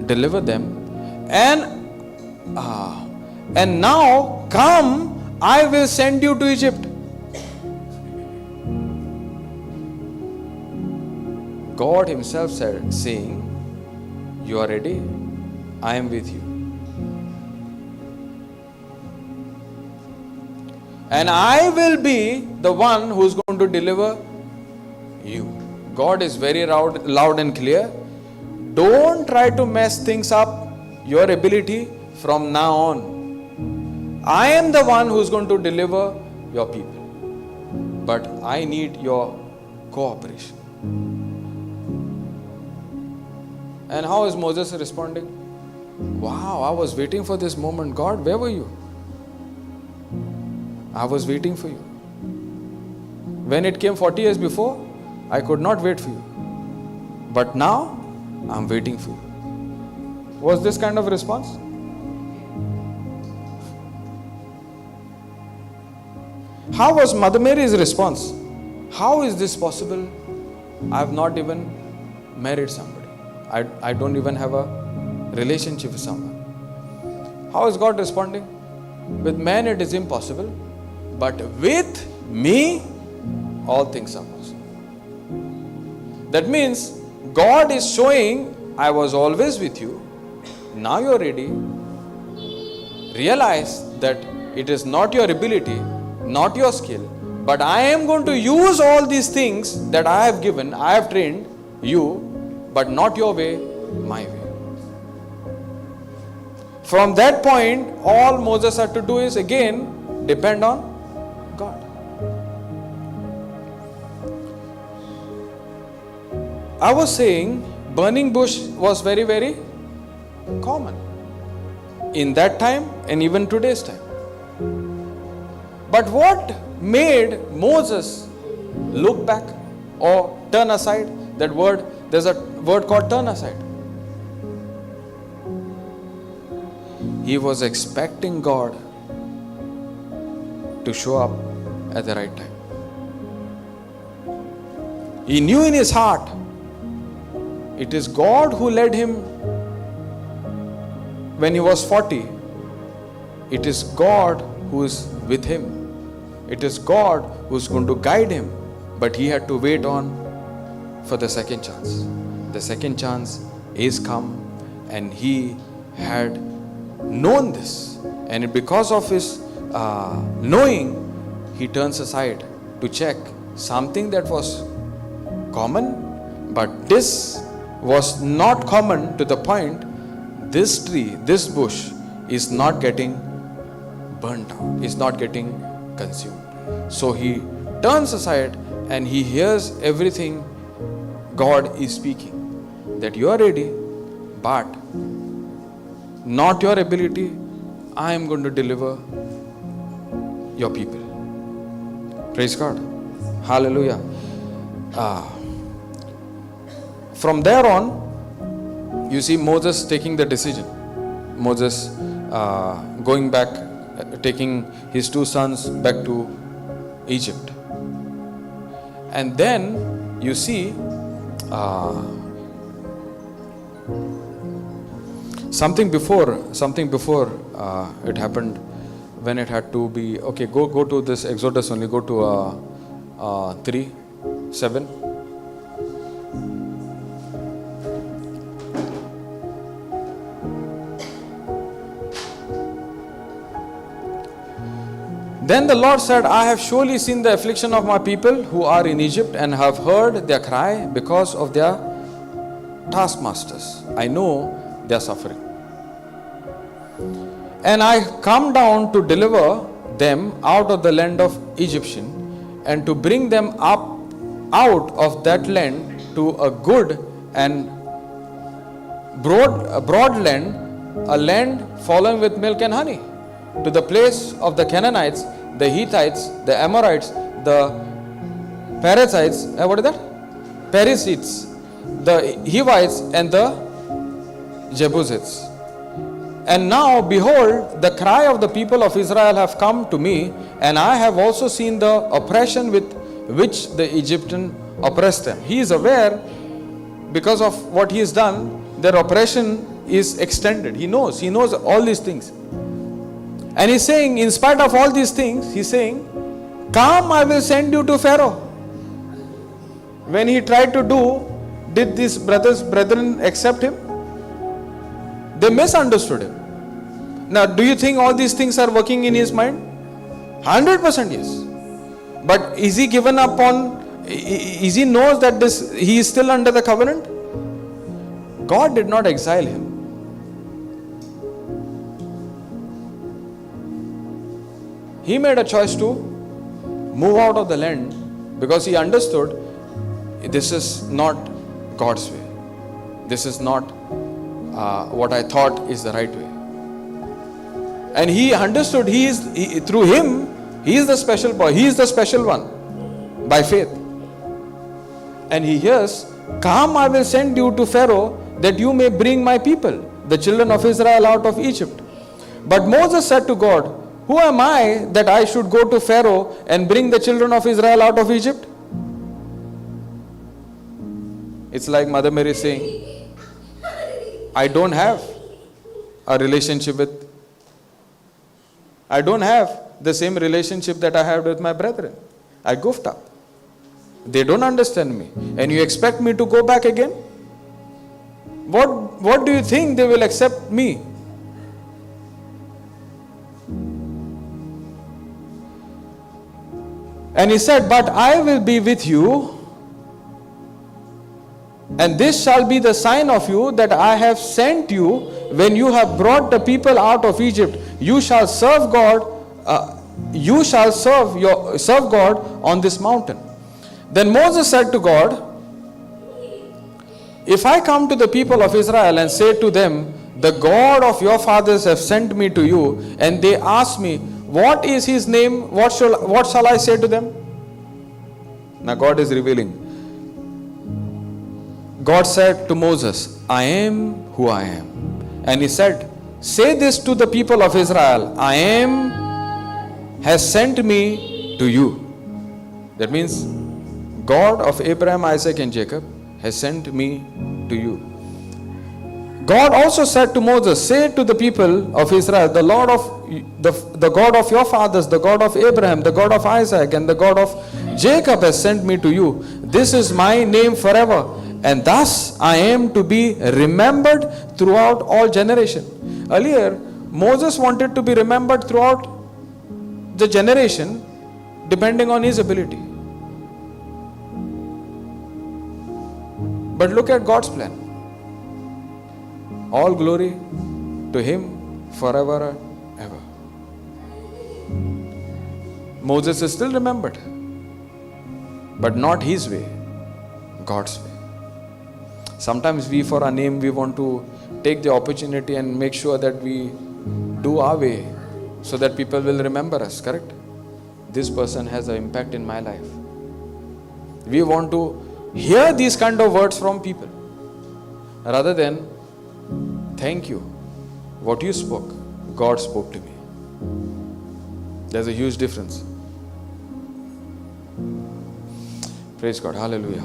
deliver them, and now come, I will send you to Egypt. God himself saying, you are ready, I am with you. And I will be the one who is going to deliver you. God is very loud and clear. Don't try to mess things up, your ability from now on. I am the one who is going to deliver your people. But I need your cooperation. And how is Moses responding? Wow, I was waiting for this moment. God, where were you? I was waiting for you. When it came 40 years before, I could not wait for you. But now, I'm waiting for you. was this kind of response? How was Mother Mary's response? How is this possible? I have not even married somebody. I don't even have a relationship with someone. How is God responding? With man it is impossible, but with me all things are possible. That means God is showing, I was always with you. Now you are ready. Realize that it is not your ability, not your skill, but I am going to use all these things that I have given, I have trained you, but not your way, my way. From that point, all Moses had to do is again depend on God. I was saying burning bush was very, very common in that time and even today's time. But what made Moses look back or turn aside? That word, there's a word called turn aside. He was expecting God to show up at the right time. He knew in his heart it is God who led him when he was 40. It is God who is with him. It is God who is going to guide him. But he had to wait on for the second chance. The second chance is come, and he had known this. And because of his knowing, he turns aside to check something that was common, but this was not common to the point this tree, this bush is not getting burnt out, is not getting consumed. So he turns aside and he hears everything God is speaking, that you are ready, but not your ability. I am going to deliver your people. Praise God. Hallelujah. From there on, you see Moses taking the decision. Moses going back, taking his two sons back to Egypt. And then you see something before it happened, when it had to be, okay, go to this Exodus only, go to 3:7. Then the Lord said, I have surely seen the affliction of my people who are in Egypt, and have heard their cry because of their taskmasters. I know their suffering. And I come down to deliver them out of the land of Egyptian, and to bring them up out of that land to a good and broad land, a land flowing with milk and honey, to the place of the Canaanites, the Hittites, the Amorites, the Perizzites, Perizzites, the Hivites, and the Jebusites. And now, behold, the cry of the people of Israel have come to me, and I have also seen the oppression with which the Egyptian oppressed them. He is aware, because of what he has done, their oppression is extended. He knows all these things. And he's saying, in spite of all these things, he's saying, come, I will send you to Pharaoh. When he tried to do, did these brethren accept him? They misunderstood him. Now, do you think all these things are working in his mind? 100% yes. But is he given up on, is he knows that he is still under the covenant? God did not exile him. He made a choice to move out of the land because he understood this is not God's way. This is not what I thought is the right way. And he understood through him, he is the special boy, he is the special one by faith. And he hears, come, I will send you to Pharaoh that you may bring my people. the children of Israel out of Egypt. But Moses said to God, who am I that I should go to Pharaoh and bring the children of Israel out of Egypt? It's like Mother Mary saying, I don't have a relationship with, I don't have the same relationship that I had with my brethren. I goofed up. They don't understand me. And you expect me to go back again? What do you think they will accept me? And he said, but I will be with you, and this shall be the sign of you that I have sent you when you have brought the people out of Egypt. You shall serve God. You shall serve God on this mountain. Then Moses said to God, if I come to the people of Israel and say to them, the God of your fathers have sent me to you, and they ask me, what is his name? What shall I say to them? Now God is revealing. God said to Moses, I am who I am. And he said, say this to the people of Israel, I am has sent me to you. That means God of Abraham, Isaac and Jacob has sent me to you. God also said to Moses, say to the people of Israel, the Lord of the God of your fathers, the God of Abraham, the God of Isaac and the God of Jacob has sent me to you. This is my name forever, and thus I am to be remembered throughout all generation. Earlier, Moses wanted to be remembered throughout the generation depending on his ability. But look at God's plan. All glory to him forever and ever. Moses is still remembered, but not his way, God's way. Sometimes we, for our name, we want to take the opportunity and make sure that we do our way so that people will remember us, correct? This person has an impact in my life. We want to hear these kind of words from people rather than, thank you. What you spoke, God spoke to me. There's a huge difference. Praise God. Hallelujah.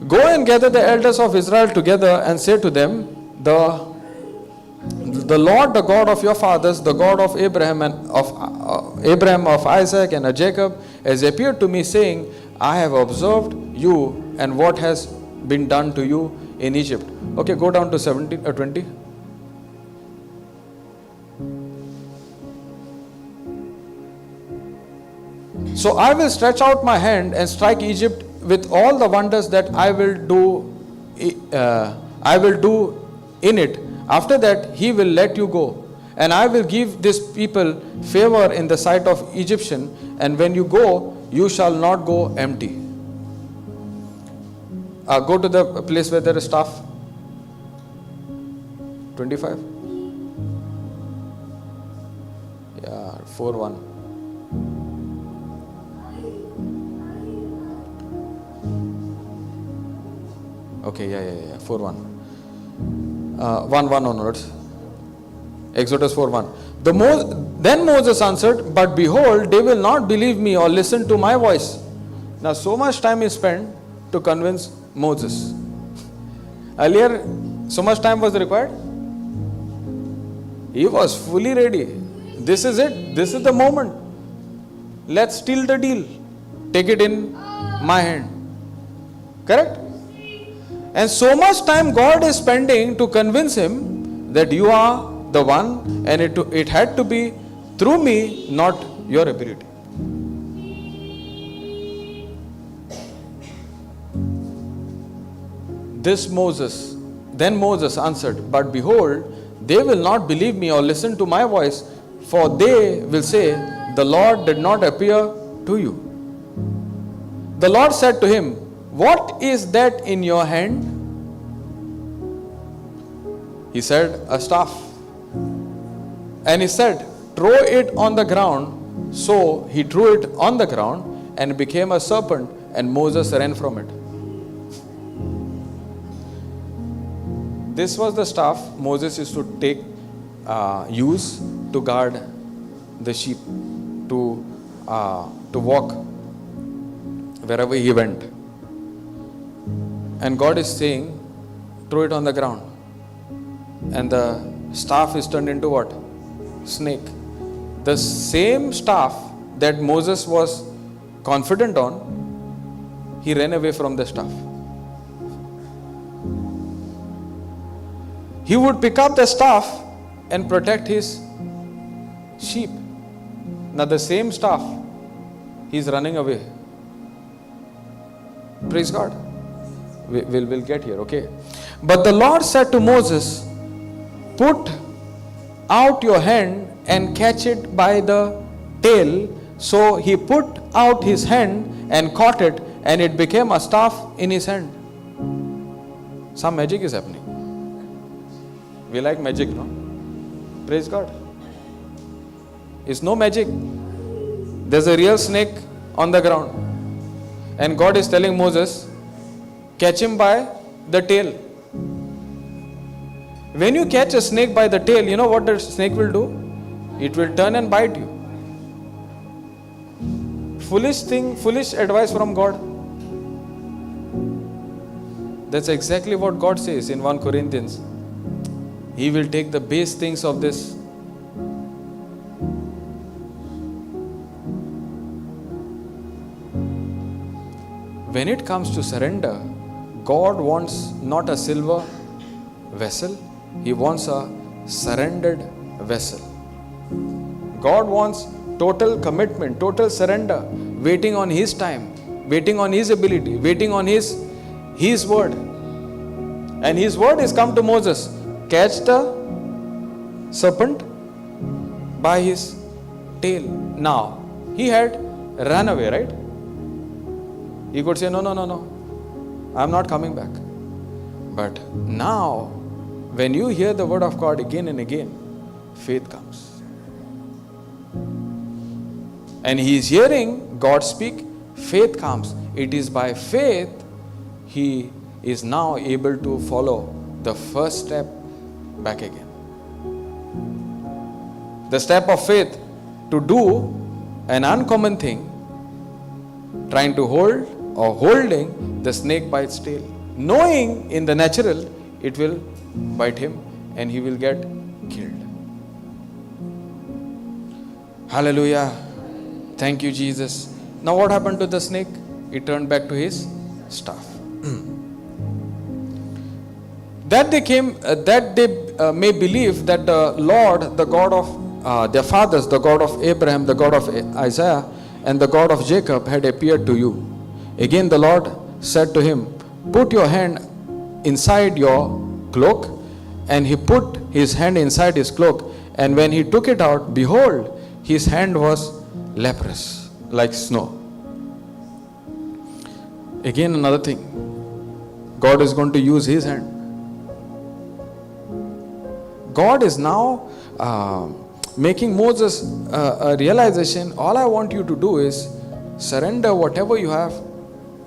Go and gather the elders of Israel together and say to them, the Lord, the God of your fathers, the God of Abraham of Isaac and of Jacob, has appeared to me, saying, I have observed you and what has been done to you in Egypt. Okay, go down to 20. So I will stretch out my hand and strike Egypt with all the wonders that I will do in it. After that, he will let you go. And I will give this people favor in the sight of Egyptian. And when you go, you shall not go empty. Go to the place where there is staff. 25. Yeah, 4:1. Okay, yeah. 4:1. 1:1 onwards. Exodus 4:1. Then Moses answered, but behold, they will not believe me or listen to my voice. Now, so much time is spent to convince Moses. Earlier, so much time was required. He was fully ready. This is it. This is the moment. Let's steal the deal. Take it in my hand. Correct? And so much time God is spending to convince him that you are the one, and it had to be through me, not your ability. Then Moses answered, but behold, they will not believe me or listen to my voice, for they will say, the Lord did not appear to you. The Lord said to him, what is that in your hand? He said, a staff. And he said, throw it on the ground. So he threw it on the ground and it became a serpent, and Moses ran from it. This was the staff Moses used to use to guard the sheep, to walk wherever he went. And God is saying, throw it on the ground. And the staff is turned into what? Snake. The same staff that Moses was confident on, he ran away from the staff. He would pick up the staff and protect his sheep. Now the same staff, he's running away. Praise God. We'll get here, okay? But the Lord said to Moses, put out your hand and catch it by the tail. So he put out his hand and caught it, and it became a staff in his hand. Some magic is happening. We like magic, no? Praise God. It's no magic. There's a real snake on the ground. And God is telling Moses, catch him by the tail. When you catch a snake by the tail, you know what the snake will do? It will turn and bite you. Foolish thing, foolish advice from God. That's exactly what God says in 1 Corinthians. He will take the base things of this. When it comes to surrender, God wants not a silver vessel. He wants a surrendered vessel. God wants total commitment, total surrender, waiting on His time, waiting on His ability, waiting on His word. And His word is come to Moses. Catch the serpent by his tail. Now, he had run away, right? He could say, no, I'm not coming back. But now, when you hear the word of God again and again, faith comes. And he is hearing God speak, faith comes. It is by faith he is now able to follow the first step back again. The step of faith to do an uncommon thing, trying to hold or holding the snake by its tail, knowing in the natural it will bite him and he will get killed. Hallelujah. Thank you, Jesus. Now what happened to the snake? It turned back to his staff. That they may believe that the Lord, the God of their fathers, the God of Abraham, the God of Isaiah, and the God of Jacob had appeared to you. Again the Lord said to him, put your hand inside your cloak. And he put his hand inside his cloak. And when he took it out, behold, his hand was leprous, like snow. Again another thing. God is going to use his hand. God is now making Moses a realization. All I want you to do is surrender whatever you have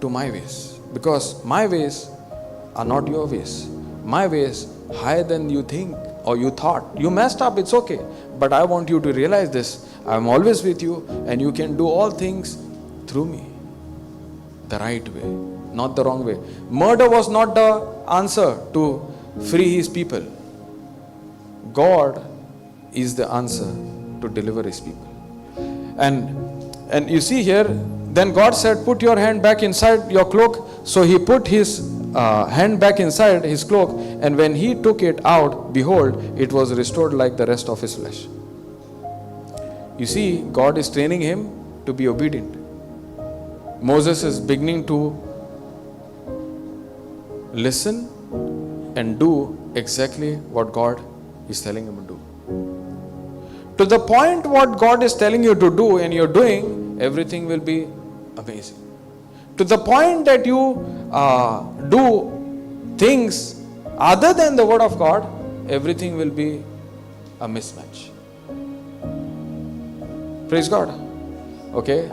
to my ways. Because my ways are not your ways. My ways higher than you think or you thought. You messed up, it's okay. But I want you to realize this. I'm always with you and you can do all things through me. The right way, not the wrong way. Murder was not the answer to free his people. God is the answer to deliver his people. And you see here, then God said, put your hand back inside your cloak. So he put his hand back inside his cloak, and when he took it out, behold, it was restored like the rest of his flesh. You see, God is training him to be obedient. Moses is beginning to listen and do exactly what God is telling him to do. To the point what God is telling you to do and you're doing, everything will be amazing. To the point that you do things other than the word of God, everything will be a mismatch. Praise God. Okay.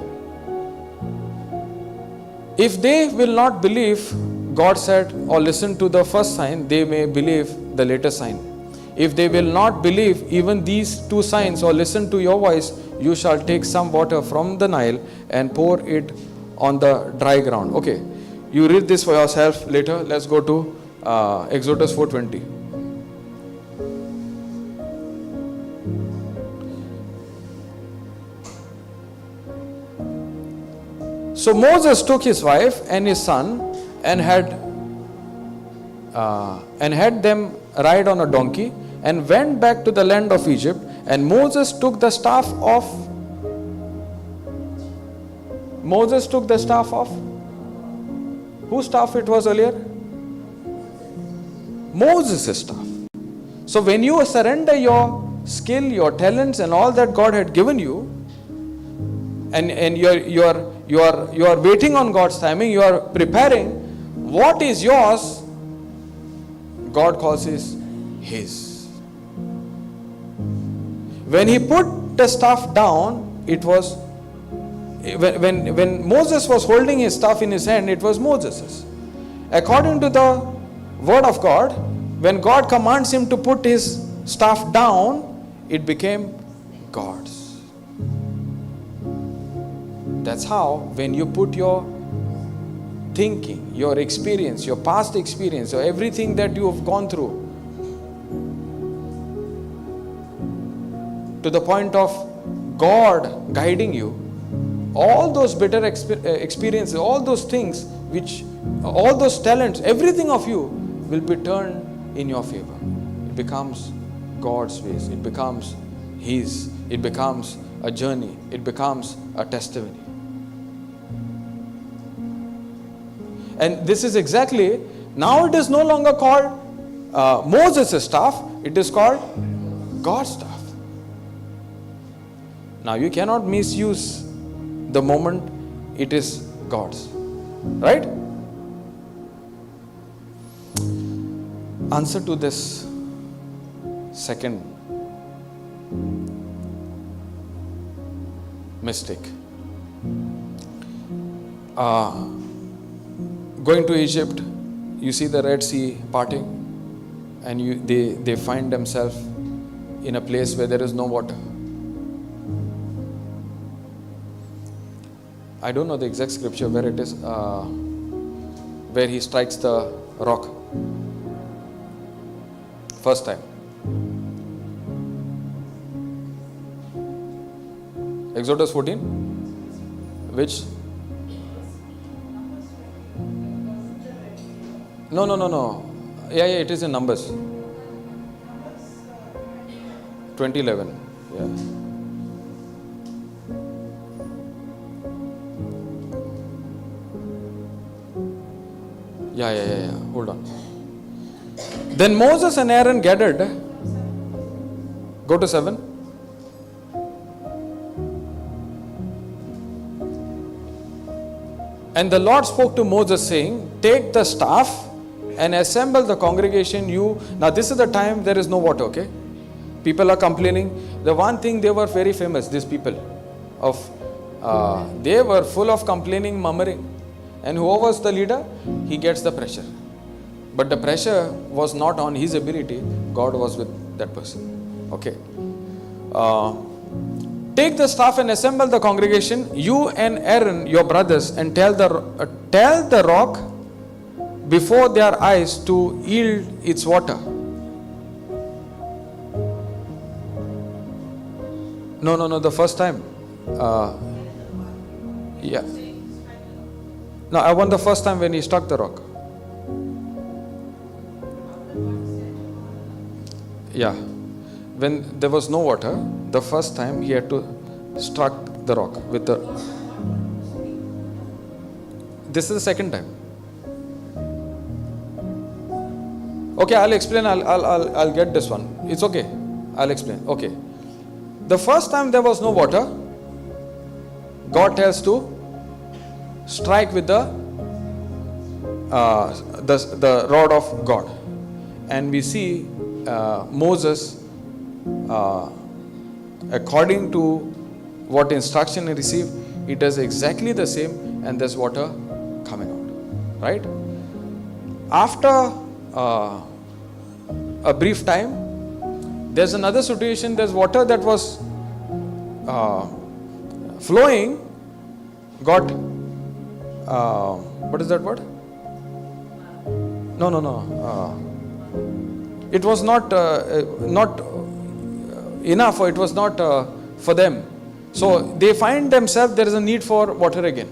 If they will not believe, God said, or listen to the first sign, they may believe the latest sign. If they will not believe even these two signs or listen to your voice, you shall take some water from the Nile and pour it on the dry ground. Okay, you read this for yourself later. Let's go to Exodus 4:20. So Moses took his wife and his son and had them ride on a donkey and went back to the land of Egypt. And Moses took the staff of whose staff it was earlier? Moses' staff. So when you surrender your skill, your talents and all that God had given you, and you are waiting on God's timing, you are preparing, what is yours, God calls is His. When He put the staff down, it was, when Moses was holding his staff in his hand, it was Moses's. According to the word of God, when God commands him to put his staff down, it became God's. That's how, when you put your thinking, your experience, your past experience, or everything that you have gone through, to the point of God guiding you, all those bitter experiences, all those things, all those talents, everything of you will be turned in your favor. It becomes God's ways. It becomes His. It becomes a journey. It becomes a testimony. And this is exactly, now it is no longer called Moses' staff, it is called God's staff. Now you cannot misuse the moment it is God's. Right? Answer to this second mistake. Going to Egypt, you see the Red Sea parting, and they find themselves in a place where there is no water. I don't know the exact scripture where it is, where he strikes the rock first time. Exodus 14, which? No. Yeah, it is in Numbers. 2011. Yeah. Yeah. Hold on. Then Moses and Aaron gathered. Go to 7. And the Lord spoke to Moses, saying, take the staff and assemble the congregation. Now this is the time there is no water, okay? People are complaining. The one thing, they were very famous, these people. They were full of complaining, murmuring. And whoever was the leader, he gets the pressure. But the pressure was not on his ability. God was with that person. Okay. Take the staff and assemble the congregation, you and Aaron, your brothers, and tell the rock before their eyes to yield its water. No, the first time. Yeah. No, I want the first time when he struck the rock. Yeah. When there was no water, the first time he had to struck the rock with the... This is the second time. Okay, I'll explain. I'll get this one. It's okay. I'll explain. Okay. The first time there was no water, God tells to strike with the rod of God. And we see Moses, according to what instruction he received, he does exactly the same, and there's water coming out. Right? After a brief time. There's another situation, there's water that was flowing, got, what is that word? No. It was not enough, or it was not for them. So they find themselves, there is a need for water again.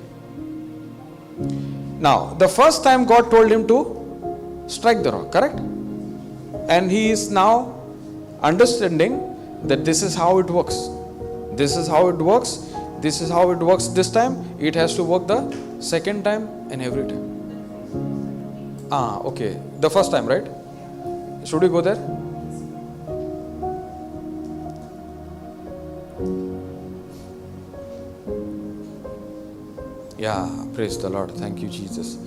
Now, the first time God told him to strike the rock, correct? And he is now understanding that this is how it works. This is how it works. This is how it works this time. It has to work the second time and every time. Okay. The first time, right? Should we go there? Yeah, praise the Lord. Thank you, Jesus.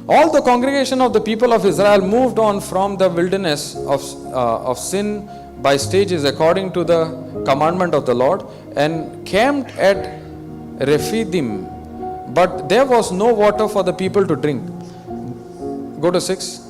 All the congregation of the people of Israel moved on from the wilderness of sin by stages according to the commandment of the Lord, and camped at Rephidim. But there was no water for the people to drink. Go to 6.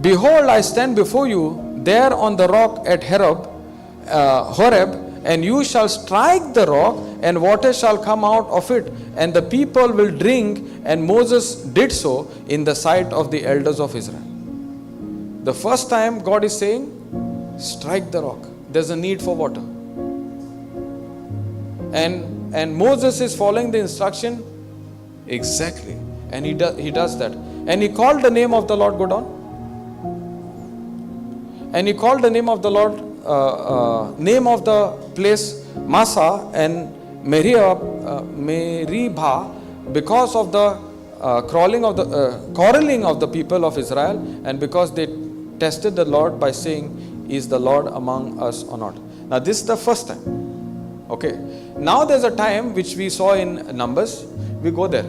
Behold, I stand before you there on the rock at Horeb, and you shall strike the rock, and water shall come out of it, and the people will drink. And Moses did so in the sight of the elders of Israel. The first time God is saying, strike the rock. There's a need for water. And Moses is following the instruction exactly. And he does that. And he called the name of the Lord, go down. And he called the name of the Lord, name of the place Massa and Meribah, because of the quarreling of the people of Israel, and because they tested the Lord by saying, is the Lord among us or not? Now this is the first time. Okay. Now there's a time which we saw in Numbers. We go there.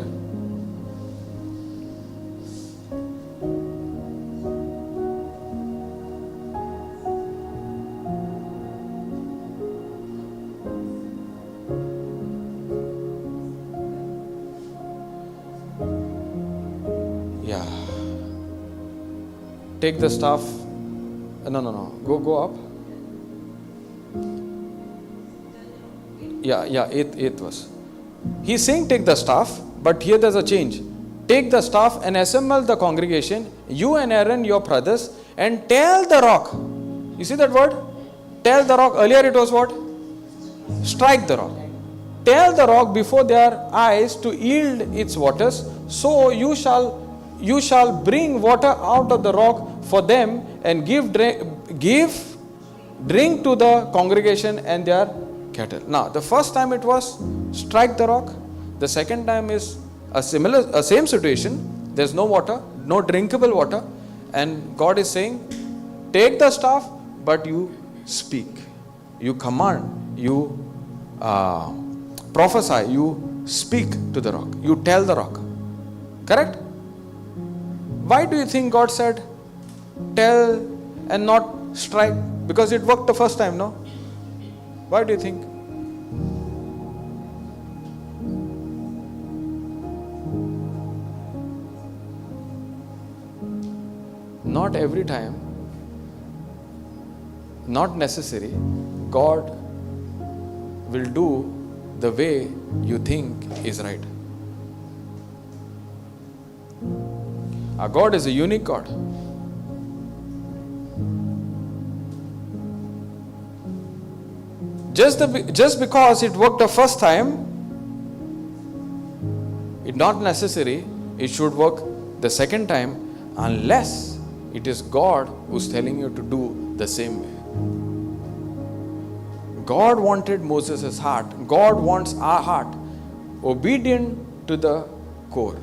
Yeah. Take the staff. No. Go up. Yeah, 8th verse. He's saying take the staff, but here there's a change. Take the staff and assemble the congregation, you and Aaron, your brothers, and tell the rock. You see that word? Tell the rock. Earlier it was what? Strike the rock. Tell the rock before their eyes to yield its waters. So you shall bring water out of the rock for them, and give drink to the congregation and their cattle. Now, the first time it was strike the rock. The second time is same situation. There's no water, no drinkable water, and God is saying, take the staff, but you speak, you command, you prophesy, you speak to the rock, you tell the rock. Correct? Why do you think God said tell and not strike? Because it worked the first time, no? Why do you think? Not every time, not necessary, God will do the way you think is right. Our God is a unique God. Just because it worked the first time, it's not necessary it should work the second time, unless it is God who's telling you to do the same way. God wanted Moses' heart. God wants our heart obedient to the core.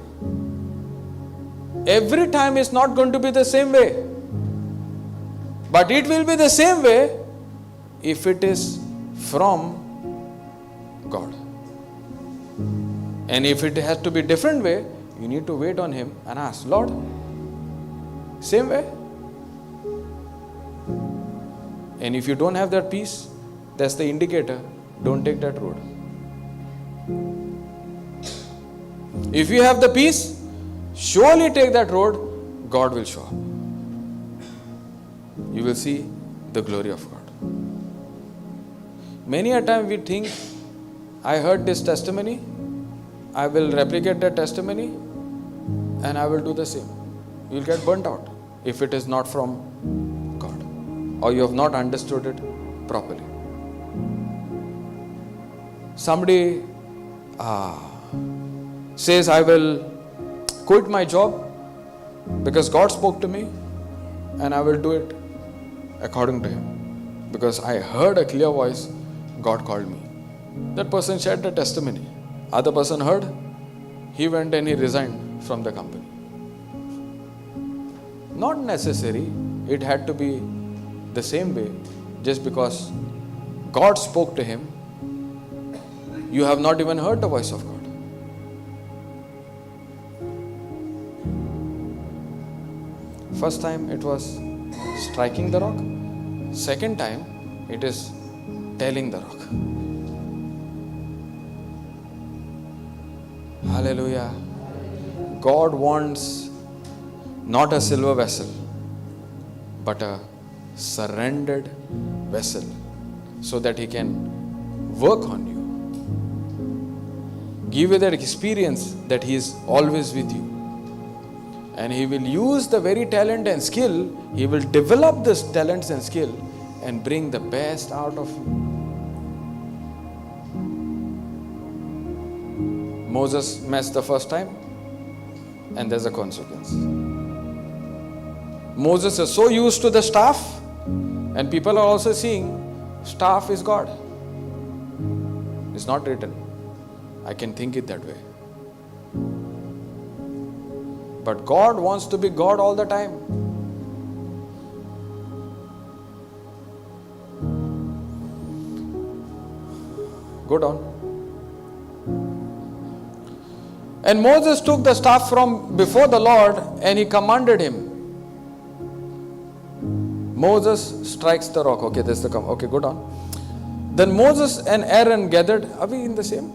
Every time it's not going to be the same way, but it will be the same way if it is from God. And if it has to be different way, you need to wait on Him and ask, Lord, same way? And if you don't have that peace, that's the indicator. Don't take that road. If you have the peace, Surely take that road, God will show up. You will see the glory of God. Many a time we think, I heard this testimony, I will replicate that testimony, and I will do the same. You will get burnt out if it is not from God, or you have not understood it properly. Somebody says, I will quit my job because God spoke to me, and I will do it according to Him, because I heard a clear voice, God called me. That person shared the testimony. Other person heard, he went and he resigned from the company. Not necessary, it had to be the same way. Just because God spoke to him, you have not even heard the voice of God. First time it was striking the rock. Second time it is telling the rock. Hallelujah. God wants not a silver vessel, but a surrendered vessel, so that He can work on you. Give you that experience that He is always with you. And He will use the very talent and skill, He will develop this talents and skill and bring the best out of you. Moses messed the first time, and there's a consequence. Moses is so used to the staff, and people are also seeing staff is God. It's not written. I can think it that way. But God wants to be God all the time. Go down. And Moses took the staff from before the Lord, and he commanded him. Moses strikes the rock. Okay, there's the okay, go down. Then Moses and Aaron gathered. Are we in the same?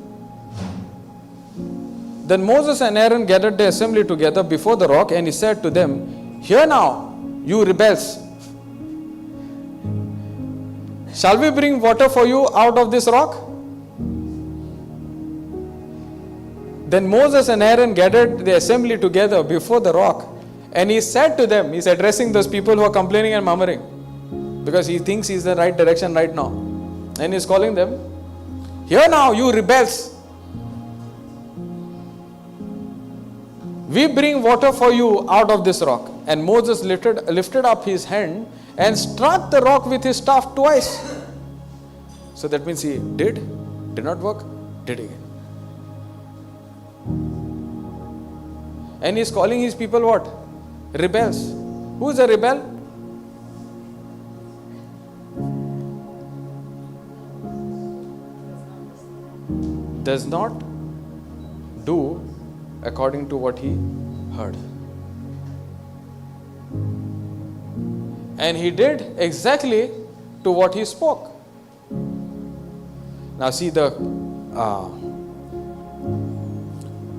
Then Moses and Aaron gathered the assembly together before the rock, and he said to them, "Hear now, you rebels. Shall we bring water for you out of this rock?" Then Moses and Aaron gathered the assembly together before the rock, and he said to them, he's addressing those people who are complaining and murmuring, because he thinks he's in the right direction right now. And he's calling them, "Hear now, you rebels. We bring water for you out of this rock." And Moses lifted up his hand and struck the rock with his staff twice. So that means he did not work, did again. And he's calling his people what? Rebels. Who is a rebel? Does not do according to what he heard. And he did exactly to what he spoke. Now see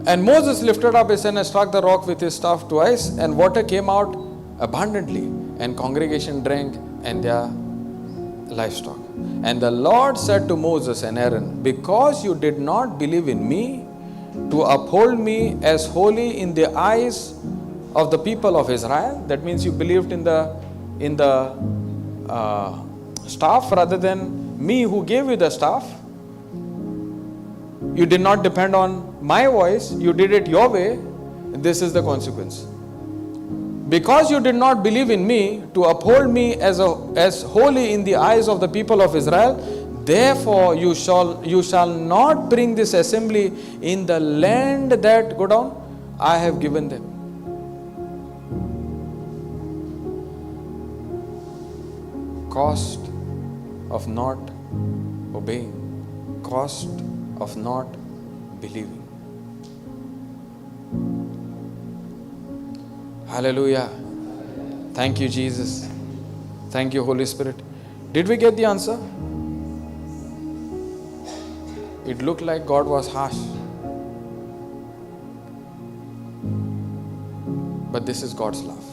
and Moses lifted up his hand and struck the rock with his staff twice, and water came out abundantly, and congregation drank and their livestock. And the Lord said to Moses and Aaron, "Because you did not believe in me, to uphold me as holy in the eyes of the people of Israel," that means you believed in the staff rather than me who gave you the staff. You did not depend on my voice, you did it your way. This is the consequence. Because you did not believe in me, to uphold me as holy in the eyes of the people of Israel, therefore you shall not bring this assembly in the land that, go down, I have given them. Cost of not obeying, cost of not believing. Hallelujah. Thank you, Jesus. Thank you, Holy Spirit. Did we get the answer? It looked like God was harsh. But this is God's love.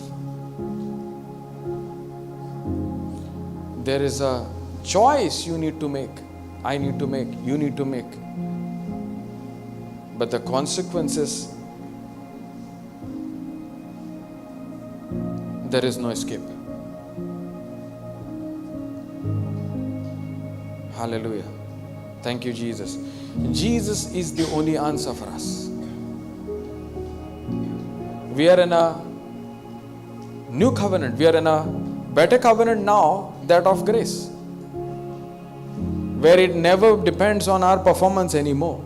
There is a choice you need to make. I need to make. You need to make. But the consequences, there is no escape. Hallelujah. Thank you, Jesus. Jesus is the only answer for us. We are in a new covenant. We are in a better covenant now, that of grace, where it never depends on our performance anymore.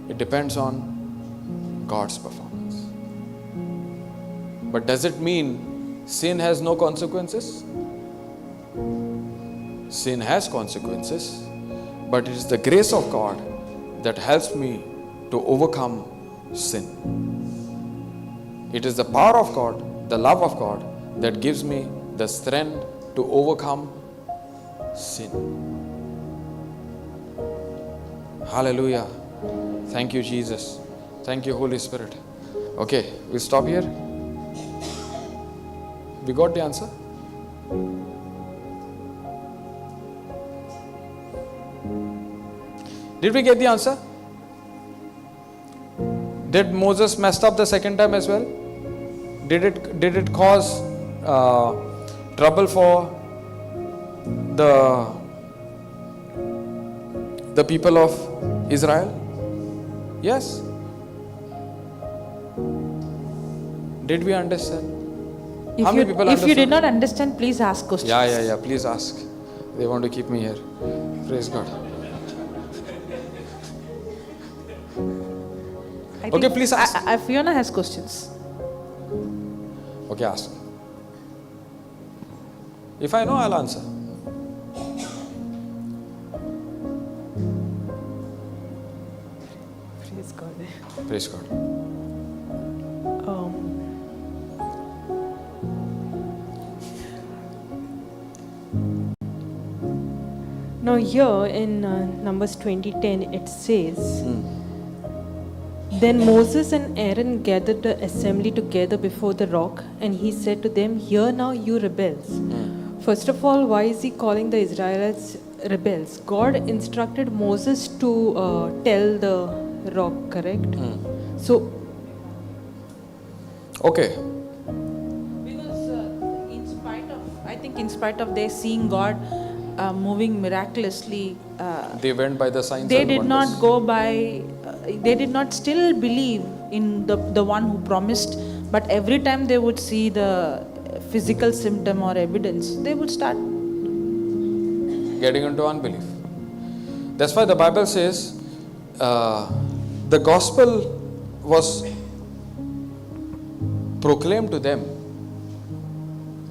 It depends on God's performance. But does it mean sin has no consequences? Sin has consequences, but it is the grace of God that helps me to overcome sin. It is the power of God, the love of God, that gives me the strength to overcome sin. Hallelujah. Thank you, Jesus. Thank you, Holy Spirit. Okay, we stop here. We got the answer? Did we get the answer? Did Moses messed up the second time as well? Did it cause trouble for the people of Israel? Yes. Did we understand? How many people If you did understood? not understand, please ask questions. Yeah. Please ask. They want to keep me here. Praise God. I Okay, think please ask. Fiona has questions. Okay, ask. If I know, I'll answer. Praise God. Praise God. Now here in Numbers 20:10 it says, Then Moses and Aaron gathered the assembly together before the rock, and he said to them, Hear now, you rebels. First of all, why is he calling the Israelites rebels? God instructed Moses to tell the rock, correct? So, Okay. because in spite of their seeing God moving miraculously, They went by the signs they and did wonders. not go by, they did not still believe in the one who promised, but every time they would see the physical symptom or evidence, they would start Getting into unbelief. That's why the Bible says the gospel was proclaimed to them,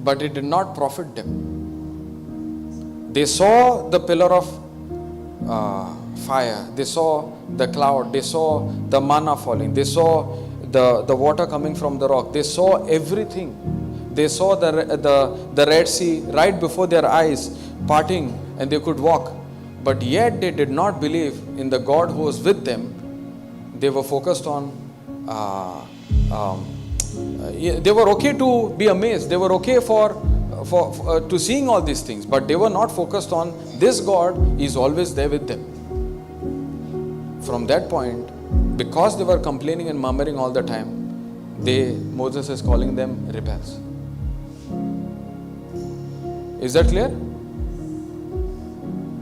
but it did not profit them. They saw the pillar of fire, they saw the cloud, they saw the manna falling, they saw the water coming from the rock, they saw everything. They saw the Red Sea right before their eyes parting, and they could walk. But yet they did not believe in the God who was with them. They were focused on they were okay to be amazed, they were okay for to seeing all these things, but they were not focused on this God is always there with them. From that point, because they were complaining and murmuring all the time, Moses is calling them rebels. Is that clear?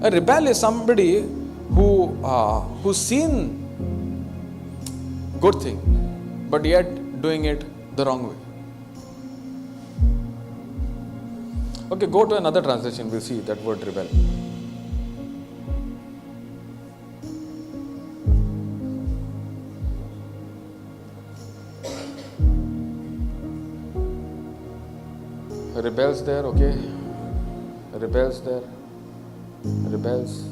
A rebel is somebody who's seen good thing, but yet doing it the wrong way. Okay, go to another translation, we'll see that word rebel. Rebels there, okay. Rebels there. Rebels.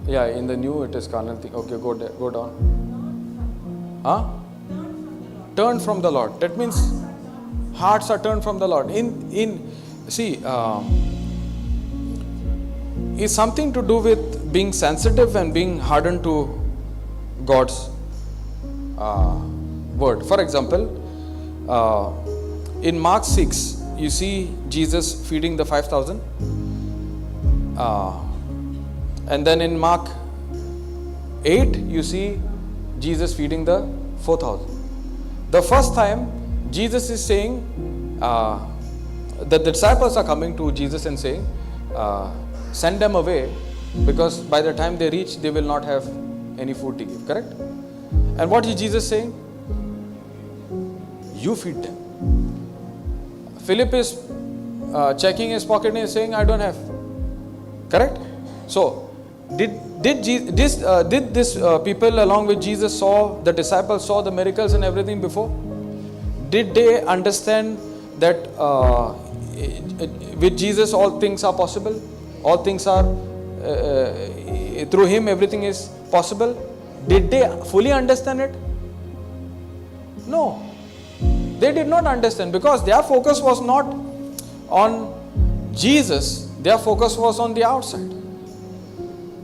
Yeah, in the new it is carnal thing. Okay, go down. Huh? Turn from the Lord. That means hearts are turned from the Lord. It's something to do with being sensitive and being hardened to God's word. For example, in Mark 6, you see Jesus feeding the 5,000. And then in Mark 8, you see Jesus feeding the 4,000. The first time, Jesus is saying, the disciples are coming to Jesus and saying, send them away, because by the time they reach, they will not have any food to give, correct? And what is Jesus saying? You feed them. Philip is checking his pocket and is saying, I don't have. Correct? So, did this people along with Jesus the disciples saw the miracles and everything before? Did they understand that with Jesus all things are possible? All things are, through Him everything is possible? Did they fully understand it? No. They did not understand, because their focus was not on Jesus, their focus was on the outside.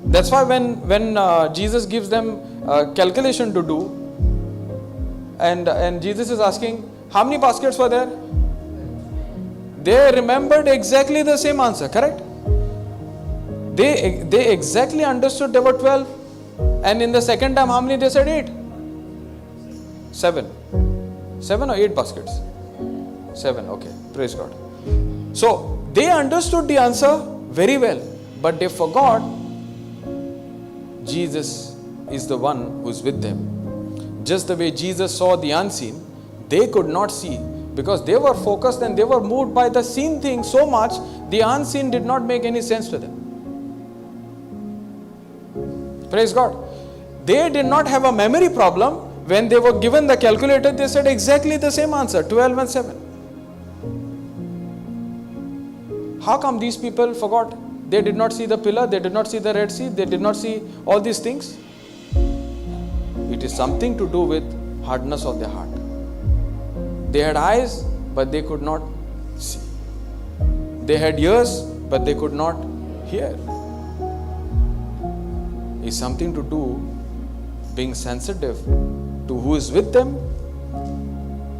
That's why when Jesus gives them a calculation to do, and Jesus is asking, how many baskets were there? They remembered exactly the same answer, correct? They exactly understood there were 12. And in the second time, how many they said? 8. 7. 7 or 8 baskets? 7, okay. Praise God. So, they understood the answer very well, but they forgot Jesus is the one who's with them. Just the way Jesus saw the unseen, they could not see, because they were focused and they were moved by the seen thing so much, the unseen did not make any sense to them. Praise God. They did not have a memory problem. When they were given the calculator, they said exactly the same answer, 12 and 7. How come these people forgot? They did not see the pillar, they did not see the Red Sea, they did not see all these things. It is something to do with hardness of their heart. They had eyes, but they could not see. They had ears, but they could not hear. It is something to do being sensitive to who is with them,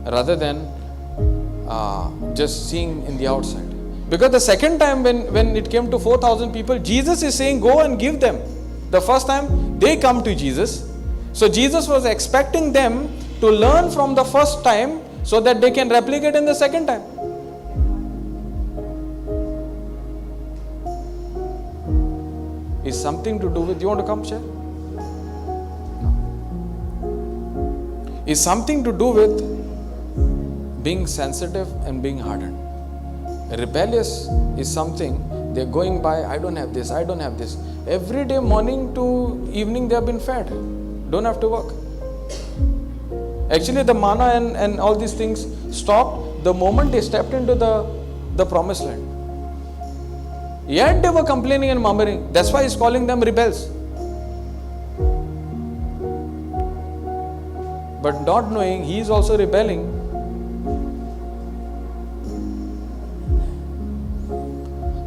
rather than just seeing in the outside. Because the second time when it came to 4,000 people, Jesus is saying, go and give them. The first time they come to Jesus. So Jesus was expecting them to learn from the first time so that they can replicate in the second time. Is something to do with, you want to come share? Is something to do with being sensitive and being hardened. Rebellious is something they're going by, I don't have this, I don't have this. Every day, morning to evening, they have been fed. Don't have to work. Actually, the manna and all these things stopped the moment they stepped into the promised land. Yet they were complaining and murmuring. That's why He's calling them rebels. But not knowing He is also rebelling.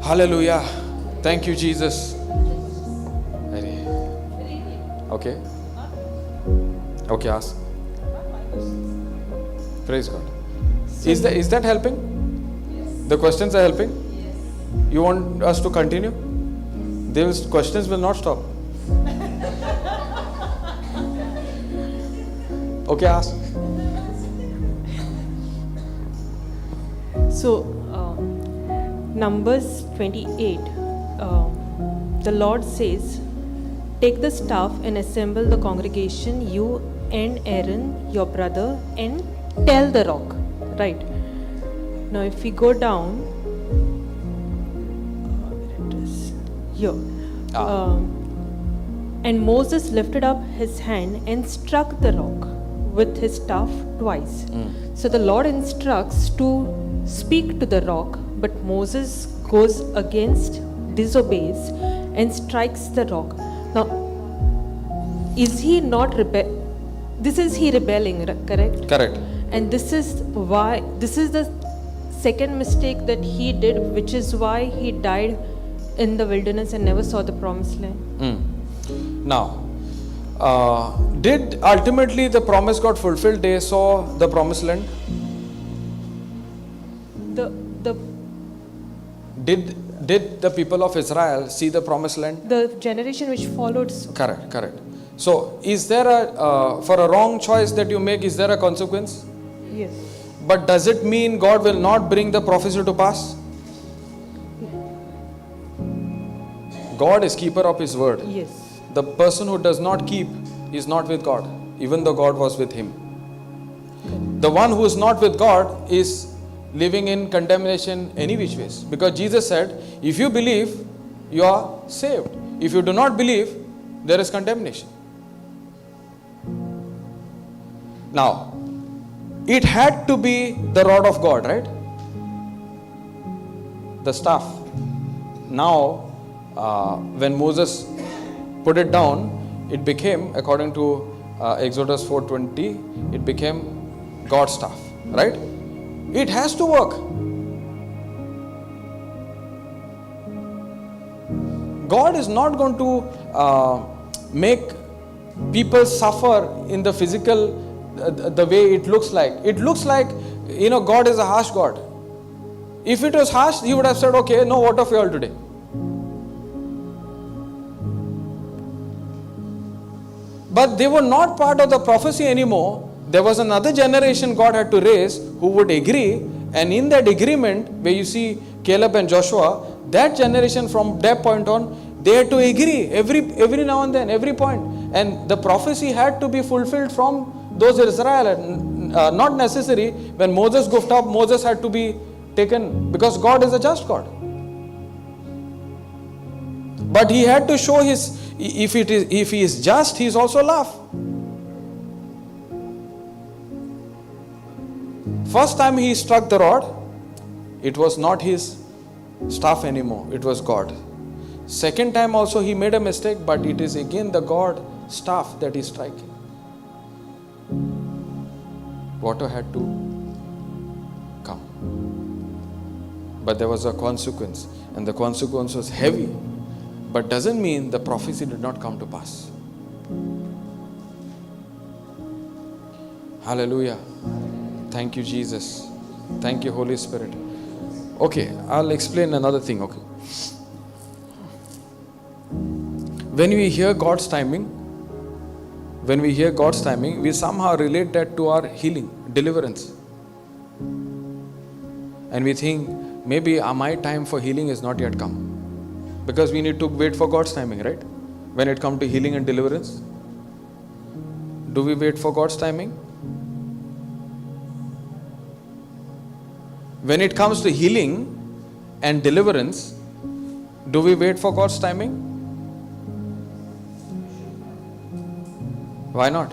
Hallelujah. Thank you, Jesus. Okay. Okay, ask. Praise God. Is that helping? Yes. The questions are helping? Yes. You want us to continue? Questions will not stop. Okay, ask. So, Numbers 28, the Lord says, take the staff and assemble the congregation, you and Aaron, your brother, and tell the rock. Right. Now, if we go down, where it is? Here. And Moses lifted up his hand and struck the rock with his staff twice. So the Lord instructs to speak to the rock, but Moses goes against, disobeys, and strikes the rock. Now, is he not This is he rebelling, correct? Correct. And this is the second mistake that he did, which is why he died in the wilderness and never saw the promised land. Now, did ultimately the promise got fulfilled? They saw the promised land. The Did the people of Israel see the promised land? the generation which followed. Correct. So, is there a for a wrong choice that you make, is there a consequence? Yes. But does it mean God will not bring the prophecy to pass? God is keeper of His word. Yes. The person who does not keep is not with God, even though God was with him. The one who is not with God is living in condemnation any which ways. Because Jesus said, if you believe, you are saved. If you do not believe, there is condemnation. Now, it had to be the rod of God, right? The staff. Now, when Moses put it down, it became, according to Exodus 4:20, it became God's staff, right? It has to work. God is not going to make people suffer in the physical, the way it looks like. It looks like, God is a harsh God. If it was harsh, He would have said, okay, no water for you all today. But they were not part of the prophecy anymore. There was another generation God had to raise who would agree, and in that agreement, where you see Caleb and Joshua, that generation from that point on, they had to agree every now and then, every point. And the prophecy had to be fulfilled from those Israelites. Not necessary. When Moses goofed up, Moses had to be taken, because God is a just God. But He had to show His, if He is just, He is also love. First time He struck the rod, it was not His staff anymore, it was God. Second time also He made a mistake, but it is again the God staff that He is striking. Water had to come. But there was a consequence, and the consequence was heavy. But doesn't mean the prophecy did not come to pass. Hallelujah. Thank you, Jesus. Thank you, Holy Spirit. Okay, I'll explain another thing, okay. When we hear God's timing, we somehow relate that to our healing, deliverance. And we think, maybe my time for healing is not yet come. Because we need to wait for God's timing, right? When it comes to healing and deliverance. Do we wait for God's timing? When it comes to healing and deliverance, do we wait for God's timing? Why not?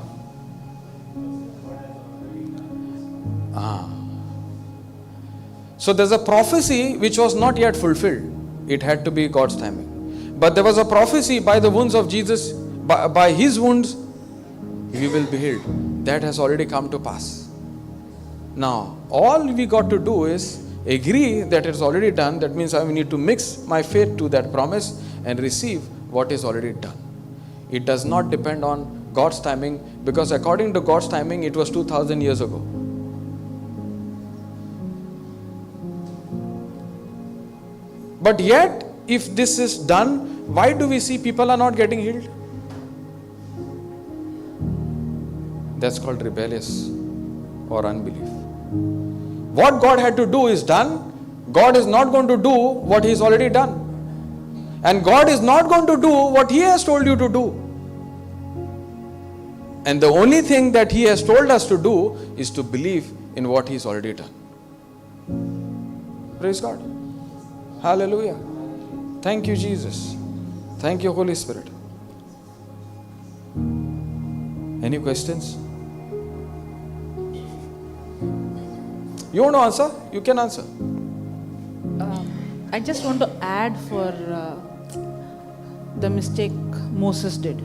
So there's a prophecy which was not yet fulfilled. It had to be God's timing. But there was a prophecy, by the wounds of Jesus, by His wounds, we will be healed. That has already come to pass. Now, all we got to do is agree that it's already done. That means I need to mix my faith to that promise and receive what is already done. It does not depend on God's timing, because according to God's timing, it was 2000 years ago. But yet, if this is done, why do we see people are not getting healed? That's called rebellious or unbelief. What God had to do is done. God is not going to do what He's already done. And God is not going to do what He has told you to do. And the only thing that He has told us to do is to believe in what He's already done. Praise God. Hallelujah. Thank you, Jesus. Thank you, Holy Spirit. Any questions? You want to answer? You can answer. I just want to add for the mistake Moses did.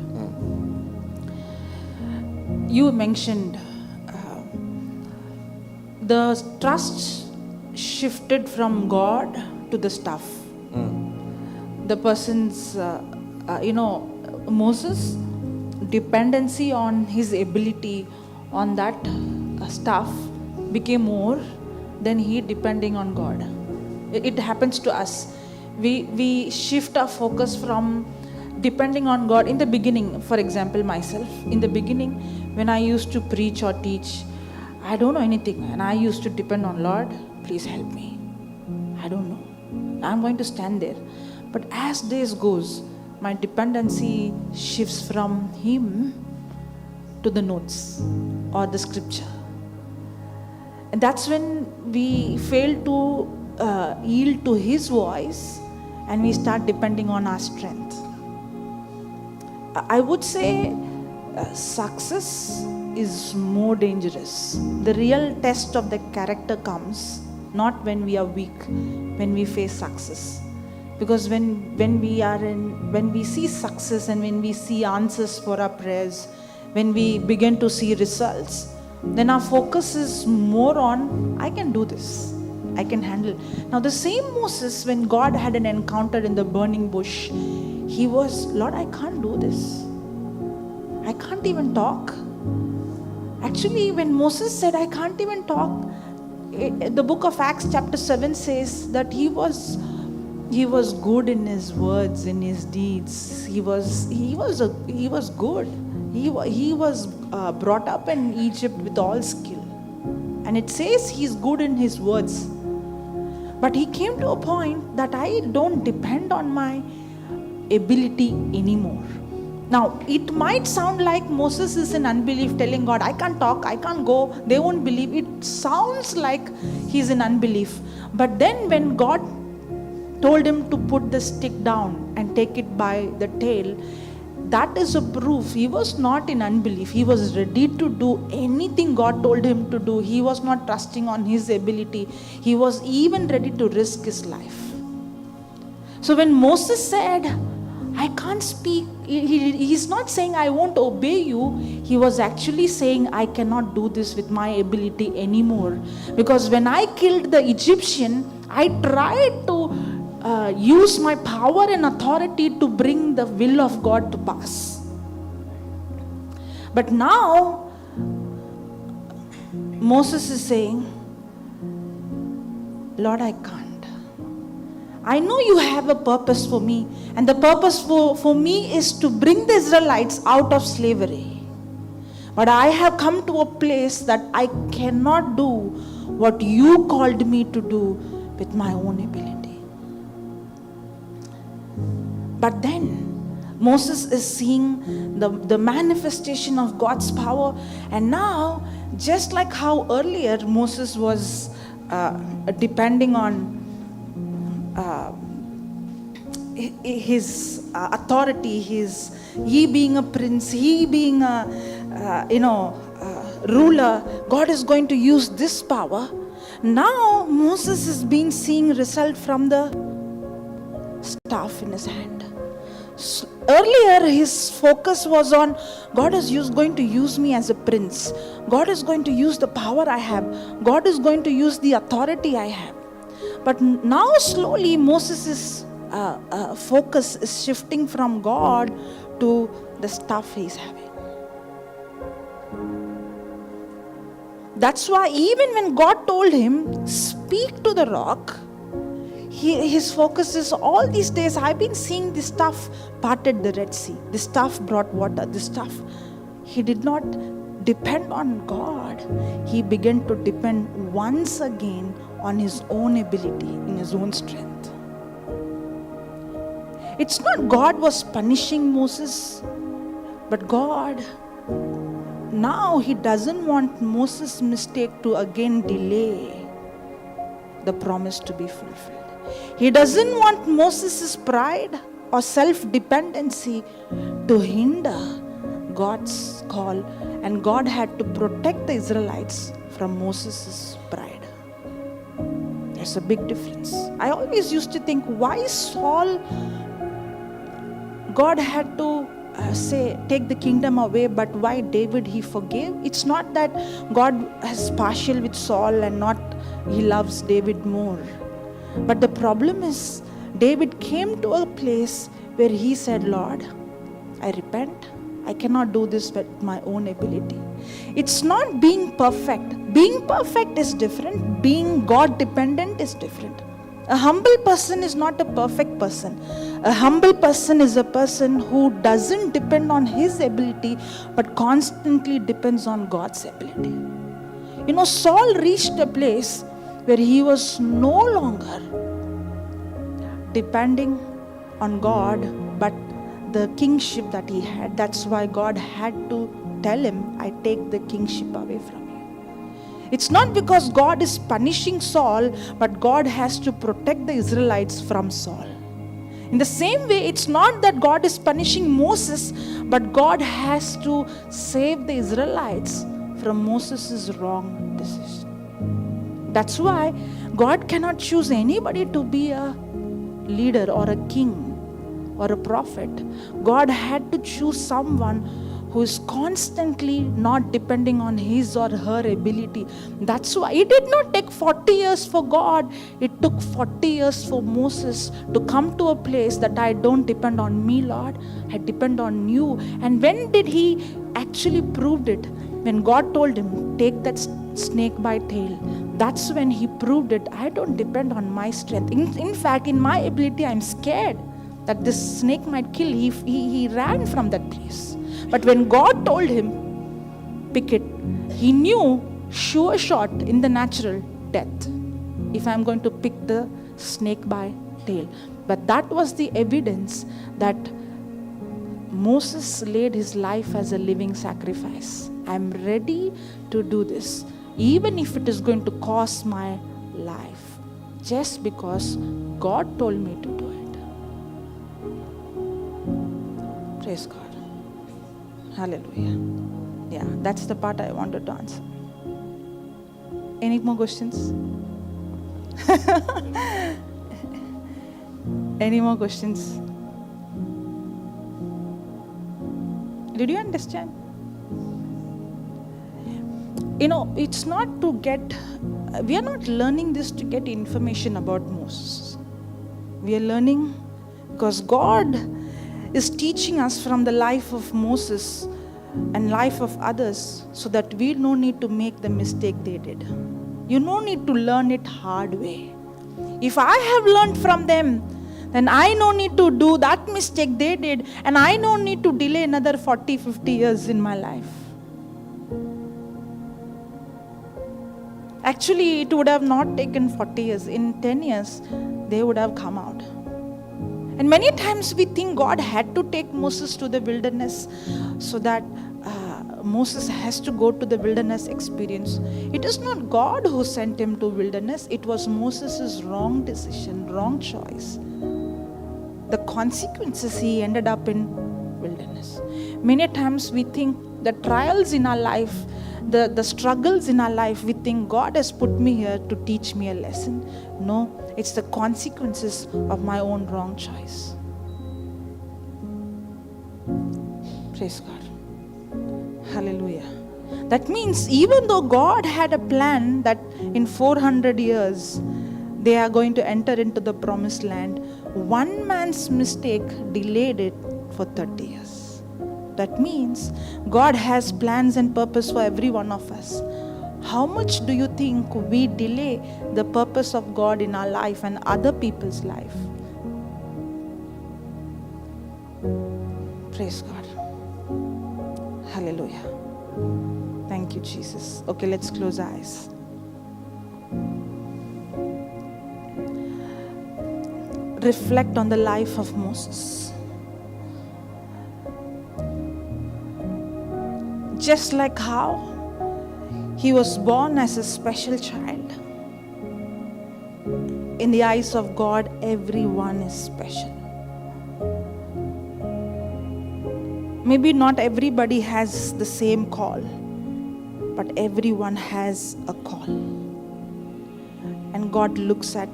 You mentioned the trust shifted from God to the staff. The person's, Moses dependency on his ability on that stuff became more than he depending on God. It happens to us. We shift our focus from depending on God. In the beginning, for example, myself, in the beginning, when I used to preach or teach, I don't know anything, and I used to depend on Lord, please help me. I don't know. I'm going to stand there. But as days goes, my dependency shifts from Him to the notes or the scripture. And that's when we fail to yield to His voice and we start depending on our strength. I would say success is more dangerous. The real test of the character comes not when we are weak, when we face success. Because when we see success and when we see answers for our prayers, when we begin to see results, then our focus is more on, I can do this, I can handle. Now the same Moses, when God had an encounter in the burning bush, he was, Lord, I can't do this. I can't even talk. Actually, when Moses said, I can't even talk, the book of Acts chapter 7 says that he was good in his words, in his deeds. He was good. He was brought up in Egypt with all skill. And it says he's good in his words. But he came to a point that I don't depend on my ability anymore. Now, it might sound like Moses is in unbelief, telling God, I can't talk, I can't go, they won't believe. It sounds like he's in unbelief. But then when God told him to put the stick down and take it by the tail, that is a proof he was not in unbelief. He was ready to do anything God told him to do. He was not trusting on his ability. He was even ready to risk his life. So when Moses said, I can't speak, he's not saying I won't obey you. He was actually saying I cannot do this with my ability anymore. Because when I killed the Egyptian, I tried to use my power and authority to bring the will of God to pass. But now Moses is saying, Lord, I can't. I know you have a purpose for me, and the purpose for me is to bring the Israelites out of slavery. But I have come to a place that I cannot do what you called me to do with my own ability. But then Moses is seeing the manifestation of God's power, and now, just like how earlier Moses was depending on his authority, he being a prince, he being a ruler, God is going to use this power. Now Moses is seeing result from the staff in his hand. So earlier his focus was on, God is going to use me as a prince. God is going to use the power I have. God is going to use the authority I have. But now slowly Moses' focus is shifting from God to the stuff he's having. That's why even when God told him, speak to the rock, his focus is, all these days I've been seeing this stuff parted the Red Sea. This stuff brought water. This stuff. He did not depend on God. He began to depend once again on his own ability, in his own strength. It's not God was punishing Moses, but God, now he doesn't want Moses' mistake to again delay the promise to be fulfilled. He doesn't want Moses' pride or self-dependency to hinder God's call, and God had to protect the Israelites from Moses' pride. There's a big difference. I always used to think, why Saul, God had to take the kingdom away, but why David he forgave? It's not that God is partial with Saul and not he loves David more. But the problem is, David came to a place where he said, Lord, I repent, I I cannot do this with my own ability. It's not being perfect. Being perfect is different. Being God dependent is different. A humble person is not a perfect person. A humble person is a person who doesn't depend on his ability but constantly depends on God's ability. You know, Saul reached a place where he was no longer depending on God but the kingship that he had. That's why God had to tell him, I take the kingship away from you. It's not because God is punishing Saul, but God has to protect the Israelites from Saul. In the same way, it's not that God is punishing Moses, but God has to save the Israelites from Moses' wrong decision. That's why God cannot choose anybody to be a leader or a king or a prophet. God had to choose someone who is constantly not depending on his or her ability. That's why it did not take 40 years for God. It took 40 years for Moses to come to a place that I don't depend on me, Lord. I depend on you. And when did he actually proved it? When God told him, take that snake by tail. That's when he proved it. I don't depend on my strength. In fact, in my ability, I'm scared that this snake might kill. He ran from that place. But when God told him, pick it, he knew sure shot in the natural death if I'm going to pick the snake by tail. But that was the evidence that Moses laid his life as a living sacrifice. I'm ready to do this, even if it is going to cost my life, just because God told me to do it. Praise God. Hallelujah. Yeah, that's the part I wanted to answer. Any more questions? Any more questions? Did you understand? You know, it's not to get, we are not learning this to get information about Moses. We are learning because God is teaching us from the life of Moses and life of others so that we no need to make the mistake they did. You no need to learn it hard way. If I have learned from them, then I no need to do that mistake they did, and I no need to delay another 40, 50 years in my life. Actually, it would have not taken 40 years. In 10 years, they would have come out. And many times we think God had to take Moses to the wilderness so that Moses has to go to the wilderness experience. It is not God who sent him to wilderness. It was Moses' wrong decision, wrong choice. The consequences, he ended up in wilderness. Many times we think the trials in our life, the struggles in our life, we think God has put me here to teach me a lesson. No, it's the consequences of my own wrong choice. Praise God. Hallelujah. That means even though God had a plan that in 400 years they are going to enter into the promised land, one man's mistake delayed it for 30 years. That means God has plans and purpose for every one of us. How much do you think we delay the purpose of God in our life and other people's life? Praise God. Hallelujah. Thank you, Jesus. Okay, let's close our eyes. Reflect on the life of Moses. Just like how he was born as a special child. In the eyes of God, everyone is special. Maybe not everybody has the same call, but everyone has a call. And God looks at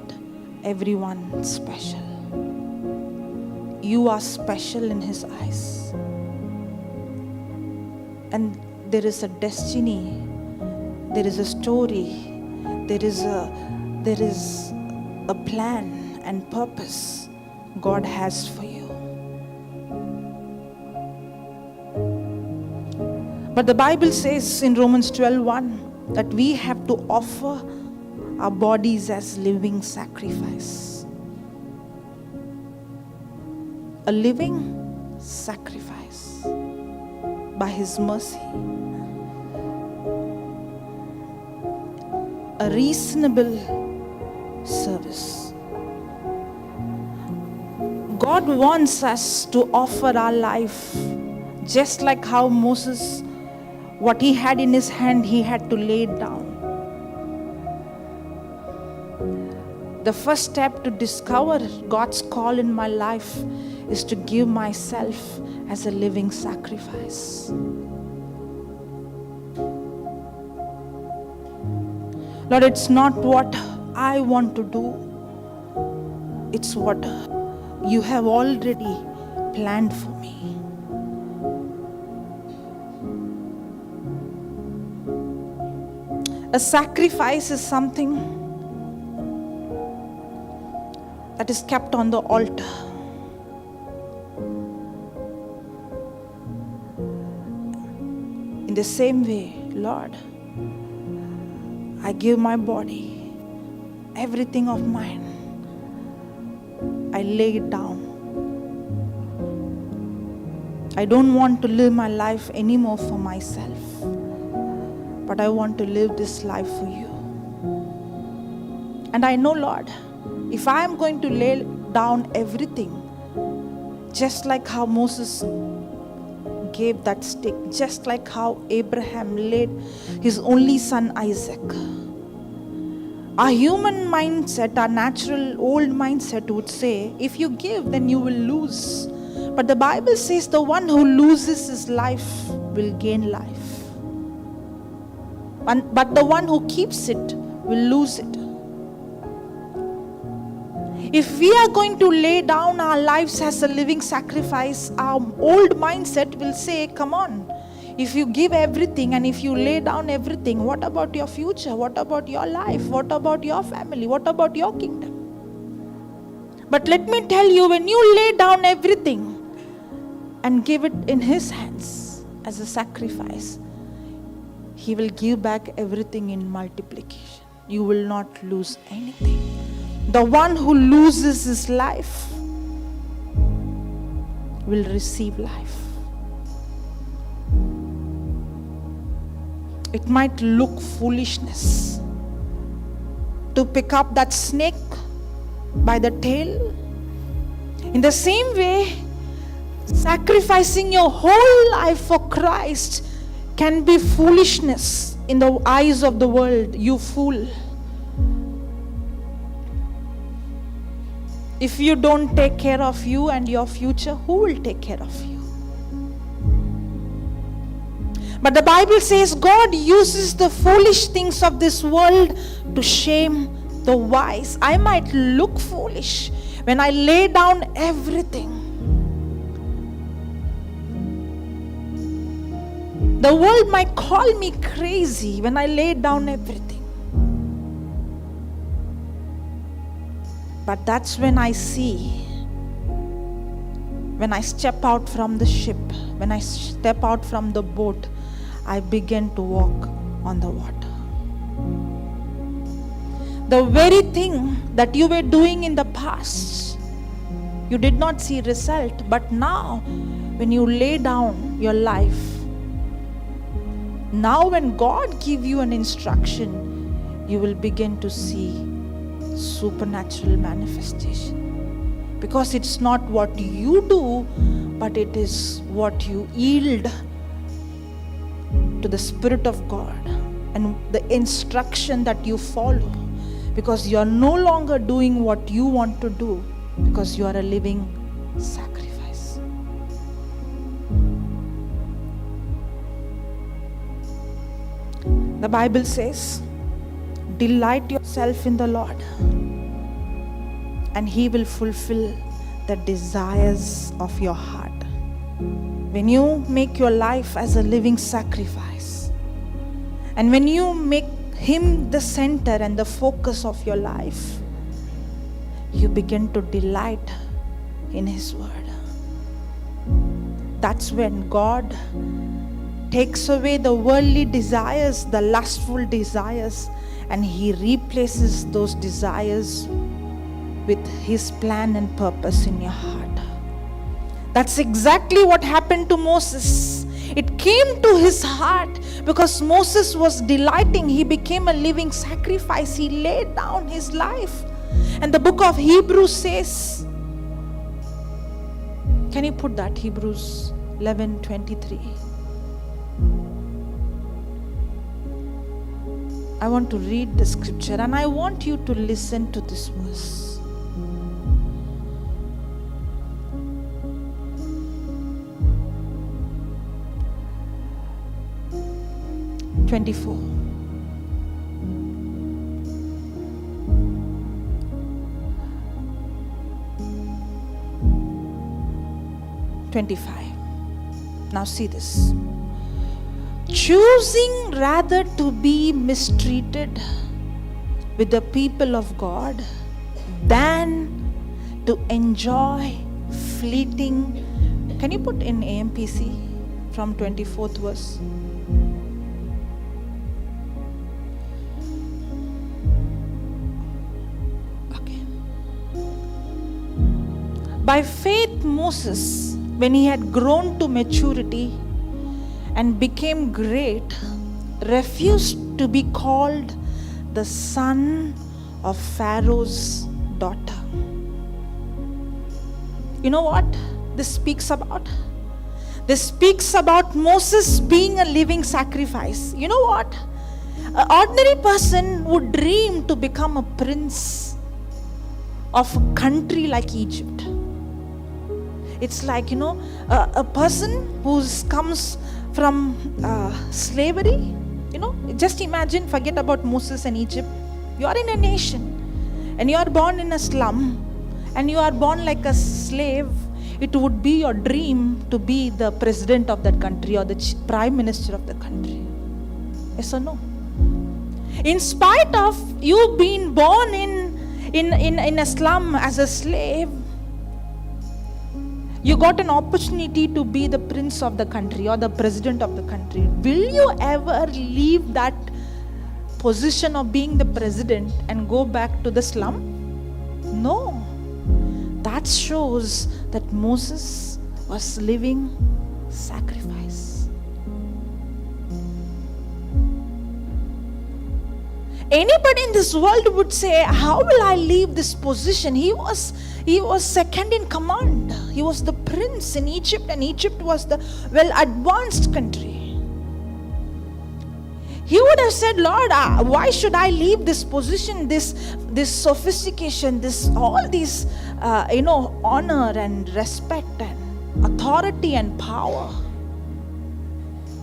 everyone special. You are special in His eyes. And there is a destiny, there is a story, there is a plan and purpose God has for you. But the Bible says in Romans 12:1 that we have to offer our bodies as living sacrifice. A living sacrifice by His mercy. A reasonable service. God wants us to offer our life just like how Moses, what he had in his hand, he had to lay it down. The first step to discover God's call in my life is to give myself as a living sacrifice. Lord, it's not what I want to do, it's what you have already planned for me. A sacrifice is something that is kept on the altar. In the same way, Lord, I give my body, everything of mine. I lay it down. I don't want to live my life anymore for myself, but I want to live this life for you. And I know, Lord, if I am going to lay down everything, just like how Moses gave that stick, just like how Abraham laid his only son Isaac, our human mindset, our natural old mindset would say, if you give, then you will lose. But the Bible says the one who loses his life will gain life. But the one who keeps it will lose it. If we are going to lay down our lives as a living sacrifice, our old mindset will say, come on, if you give everything and if you lay down everything, what about your future? What about your life? What about your family? What about your kingdom? But let me tell you, when you lay down everything and give it in His hands as a sacrifice, He will give back everything in multiplication. You will not lose anything. The one who loses his life will receive life. It might look foolishness to pick up that snake by the tail. In the same way, sacrificing your whole life for Christ can be foolishness in the eyes of the world. You fool. If you don't take care of you and your future, who will take care of you? But the Bible says God uses the foolish things of this world to shame the wise. I might look foolish when I lay down everything. The world might call me crazy when I lay down everything. But that's when I see, when I step out from the ship, when I step out from the boat, I begin to walk on the water. The very thing that you were doing in the past, you did not see result, but now when you lay down your life, now when God gives you an instruction, you will begin to see supernatural manifestation. Because it's not what you do, but it is what you yield to the Spirit of God and the instruction that you follow. Because you are no longer doing what you want to do, because you are a living sacrifice. The Bible says, delight yourself in the Lord, and He will fulfill the desires of your heart. When you make your life as a living sacrifice, and when you make Him the center and the focus of your life, you begin to delight in His word. That's when God takes away the worldly desires, the lustful desires, and He replaces those desires with His plan and purpose in your heart. That's exactly what happened to Moses. It came to his heart because Moses was delighting. He became a living sacrifice. He laid down his life. And the book of Hebrews says, can you put that? Hebrews 11:23. I want to read the scripture and I want you to listen to this verse. 24. Now see this. Choosing rather to be mistreated with the people of God than to enjoy fleeting. Can you put in AMPC from 24th verse? By faith, Moses, when he had grown to maturity and became great, refused to be called the son of Pharaoh's daughter. You know what this speaks about? This speaks about Moses being a living sacrifice. You know what? An ordinary person would dream to become a prince of a country like Egypt. It's like, a person who comes from slavery. Just imagine, forget about Moses and Egypt. You are in a nation and you are born in a slum and you are born like a slave. It would be your dream to be the president of that country or the prime minister of the country. Yes or no? In spite of you being born in a slum as a slave, you got an opportunity to be the prince of the country or the president of the country. Will you ever leave that position of being the president and go back to the slum? No. That shows that Moses was living sacrifice. Anybody in this world would say, how will I leave this position? He was second in command. He was the prince in Egypt, and Egypt was the well-advanced country. He would have said, Lord, why should I leave this position, this sophistication, all these honor and respect and authority and power?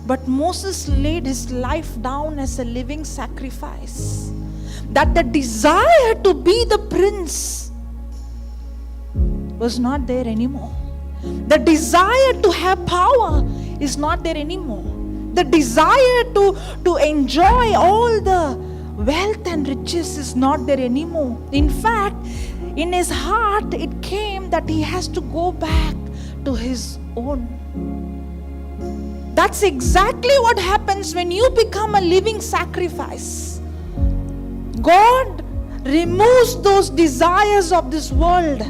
But Moses laid his life down as a living sacrifice. That the desire to be the prince was not there anymore. The desire to have power is not there anymore. The desire to enjoy all the wealth and riches is not there anymore. In fact, in his heart it came that he has to go back to his own. That's exactly what happens when you become a living sacrifice. God removes those desires of this world,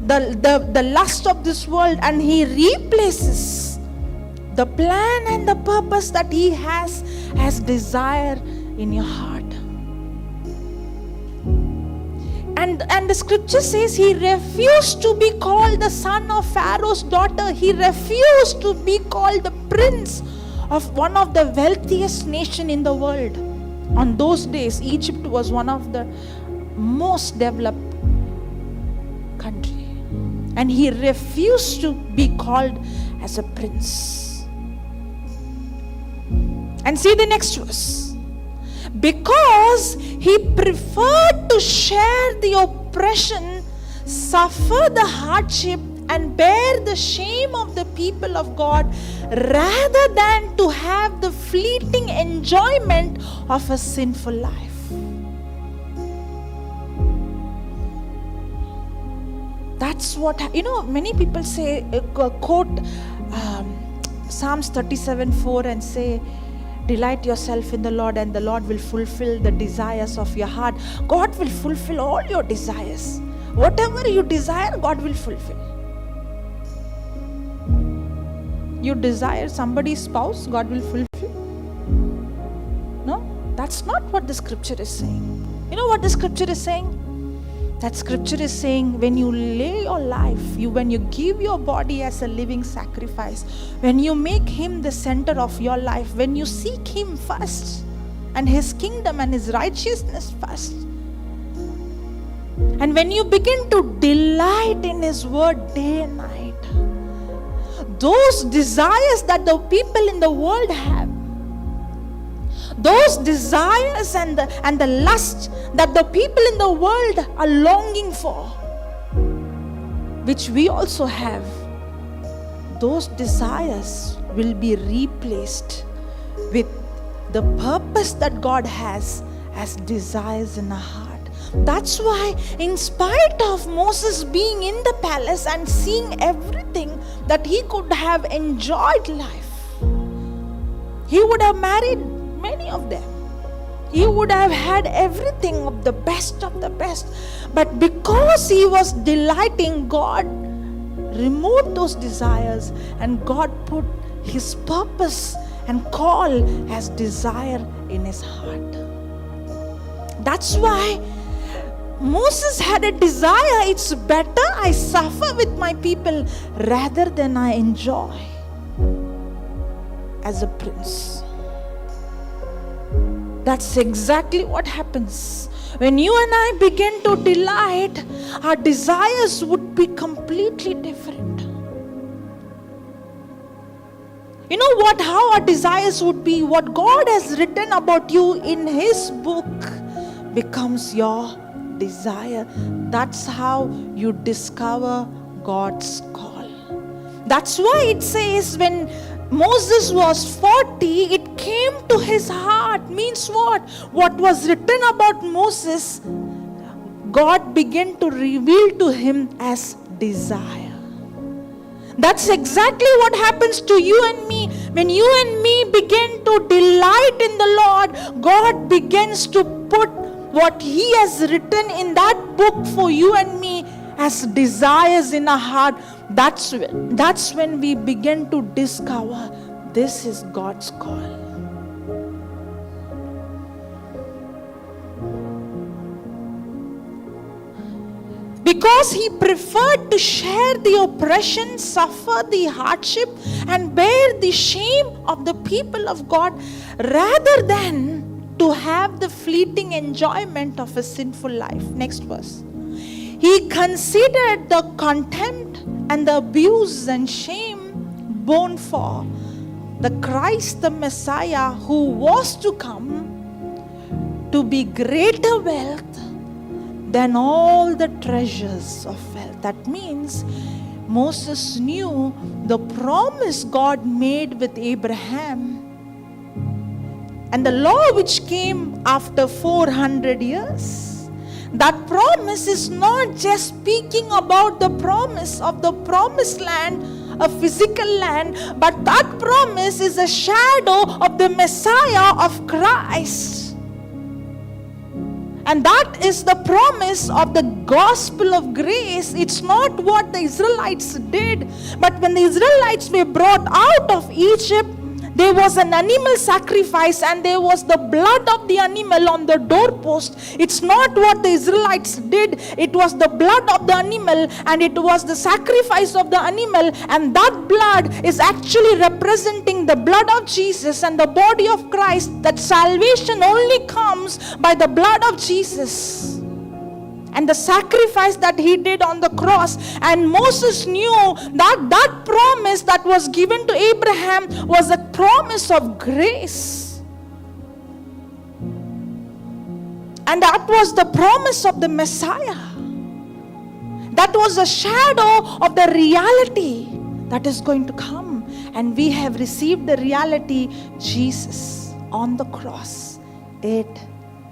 the lust of this world, and He replaces the plan and the purpose that He has as desire in your heart. And the scripture says he refused to be called the son of Pharaoh's daughter. He refused to be called the prince of one of the wealthiest nation in the world. On those days, Egypt was one of the most developed country. And he refused to be called as a prince. And see the next verse. Because he preferred to share the oppression, suffer the hardship, and bear the shame of the people of God, rather than to have the fleeting enjoyment of a sinful life. That's what, many people say, quote Psalms 37:4 and say, delight yourself in the Lord and the Lord will fulfill the desires of your heart. God will fulfill all your desires. Whatever you desire, God will fulfill. You desire somebody's spouse, God will fulfill. No, that's not what the scripture is saying. You know what the scripture is saying? That scripture is saying, when you lay your life, when you give your body as a living sacrifice, when you make Him the center of your life, when you seek Him first and His kingdom and His righteousness first, and when you begin to delight in His word day and night, those desires that the people in the world have, those desires and the lust that the people in the world are longing for, which we also have, those desires will be replaced with the purpose that God has as desires in our heart. That's why, in spite of Moses being in the palace and seeing everything that he could have enjoyed life, he would have married many of them. He would have had everything of the best of the best. But because he was delighting, God removed those desires and God put His purpose and call as desire in his heart. That's why Moses had a desire. It's better I suffer with my people rather than I enjoy as a prince. That's exactly what happens. When you and I begin to delight, our desires would be completely different. You know what? How our desires would be, what God has written about you in His book becomes your desire. That's how you discover God's call. That's why it says when Moses was 40, it came to his heart. Means what? What was written about Moses, God began to reveal to him as desire. That's exactly what happens to you and me. When you and me begin to delight in the Lord, God begins to put what He has written in that book for you and me as desires in our heart. That's when we begin to discover this is God's call. Because He preferred to share the oppression, suffer the hardship, and bear the shame of the people of God rather than to have the fleeting enjoyment of a sinful life. Next verse. He considered the contempt and the abuse and shame borne for the Christ, the Messiah, who was to come to be greater wealth than all the treasures of wealth. That means Moses knew the promise God made with Abraham and the law which came after 400 years. That promise is not just speaking about the promise of the promised land, a physical land, but that promise is a shadow of the Messiah of Christ. And that is the promise of the gospel of grace. It's not what the Israelites did, but when the Israelites were brought out of Egypt, there was an animal sacrifice and there was the blood of the animal on the doorpost. It's not what the Israelites did. It was the blood of the animal and it was the sacrifice of the animal, and that blood is actually representing the blood of Jesus and the body of Christ. That salvation only comes by the blood of Jesus and the sacrifice that He did on the cross. And Moses knew that that promise that was given to Abraham was a promise of grace. And that was the promise of the Messiah. That was a shadow of the reality that is going to come. And we have received the reality, Jesus on the cross. It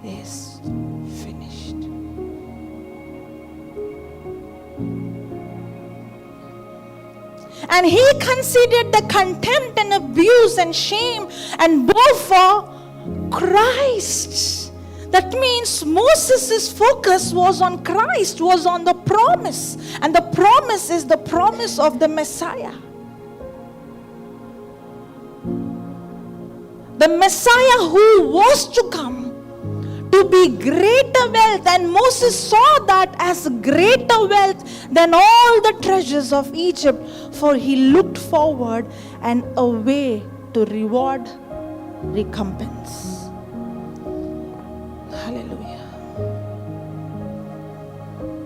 is finished. and he considered the contempt and abuse and shame and bore for Christ. That means Moses' focus was on Christ, was on the promise. And the promise is the promise of the Messiah. The Messiah who was to come to be greater wealth, and Moses saw that as greater wealth than all the treasures of Egypt, for he looked forward and away to reward, recompense. Hallelujah.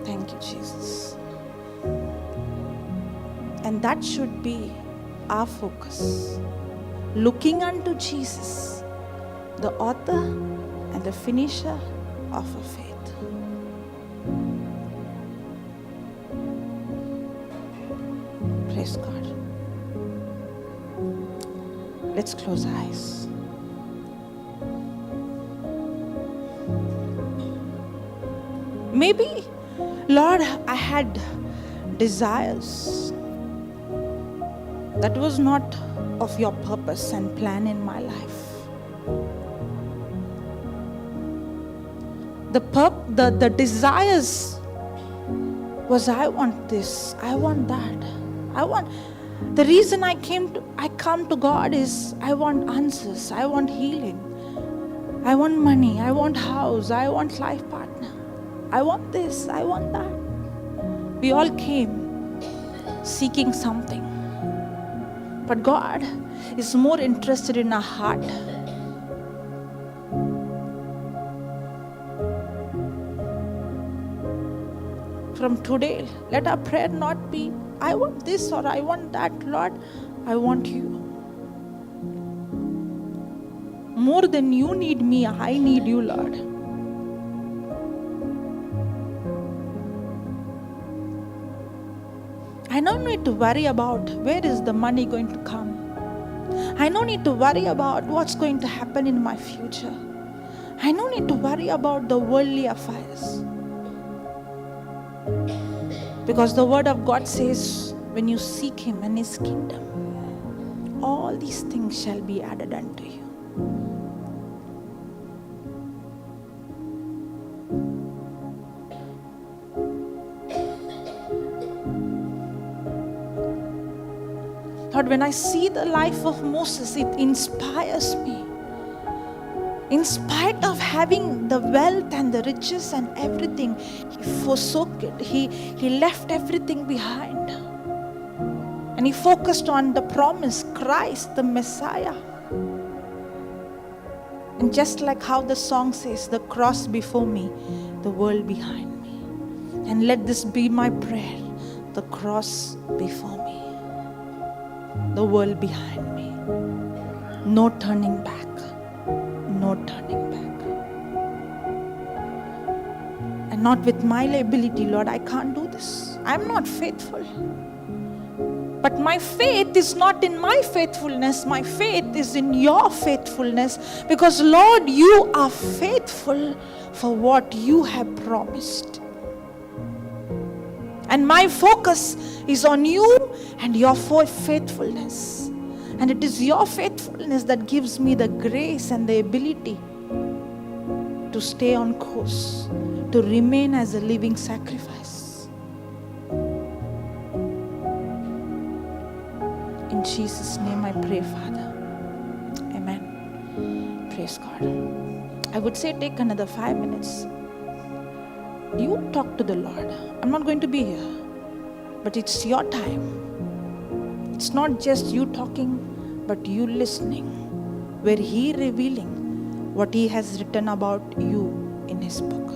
Thank you, Jesus. And that should be our focus. Looking unto Jesus, the author and the finisher of our faith. Praise God. Let's close our eyes. Maybe, Lord, I had desires that was not of your purpose and plan in my life. The desires was, I want this, I want that, the reason I come to God is I want answers, I want healing, I want money, I want house, I want life partner, I want this, I want that. We all came seeking something, but God is more interested in our heart. From today, let our prayer not be, I want this or I want that. Lord, I want you. More than you need me, I need you, Lord. I don't need to worry about where is the money going to come. I don't need to worry about what's going to happen in my future. I don't need to worry about the worldly affairs. Because the word of God says, when you seek Him and His kingdom, all these things shall be added unto you. Lord, when I see the life of Moses, it inspires me. In spite of having the wealth and the riches and everything, he forsook it. He left everything behind. And he focused on the promise, Christ, the Messiah. And just like how the song says, the cross before me, the world behind me. And let this be my prayer, the cross before me, the world behind me. No turning back. No turning back. And not with my ability, Lord, I can't do this. I'm not faithful. But my faith is not in my faithfulness. My faith is in your faithfulness. Because, Lord, you are faithful for what you have promised. And my focus is on you and your faithfulness. And it is your faithfulness that gives me the grace and the ability to stay on course, to remain as a living sacrifice. In Jesus' name I pray, Father. Amen. Praise God. I would say take another 5 minutes. You talk to the Lord. I'm not going to be here, but it's your time. It's not just you talking, but you listening, where He revealing what He has written about you in His book.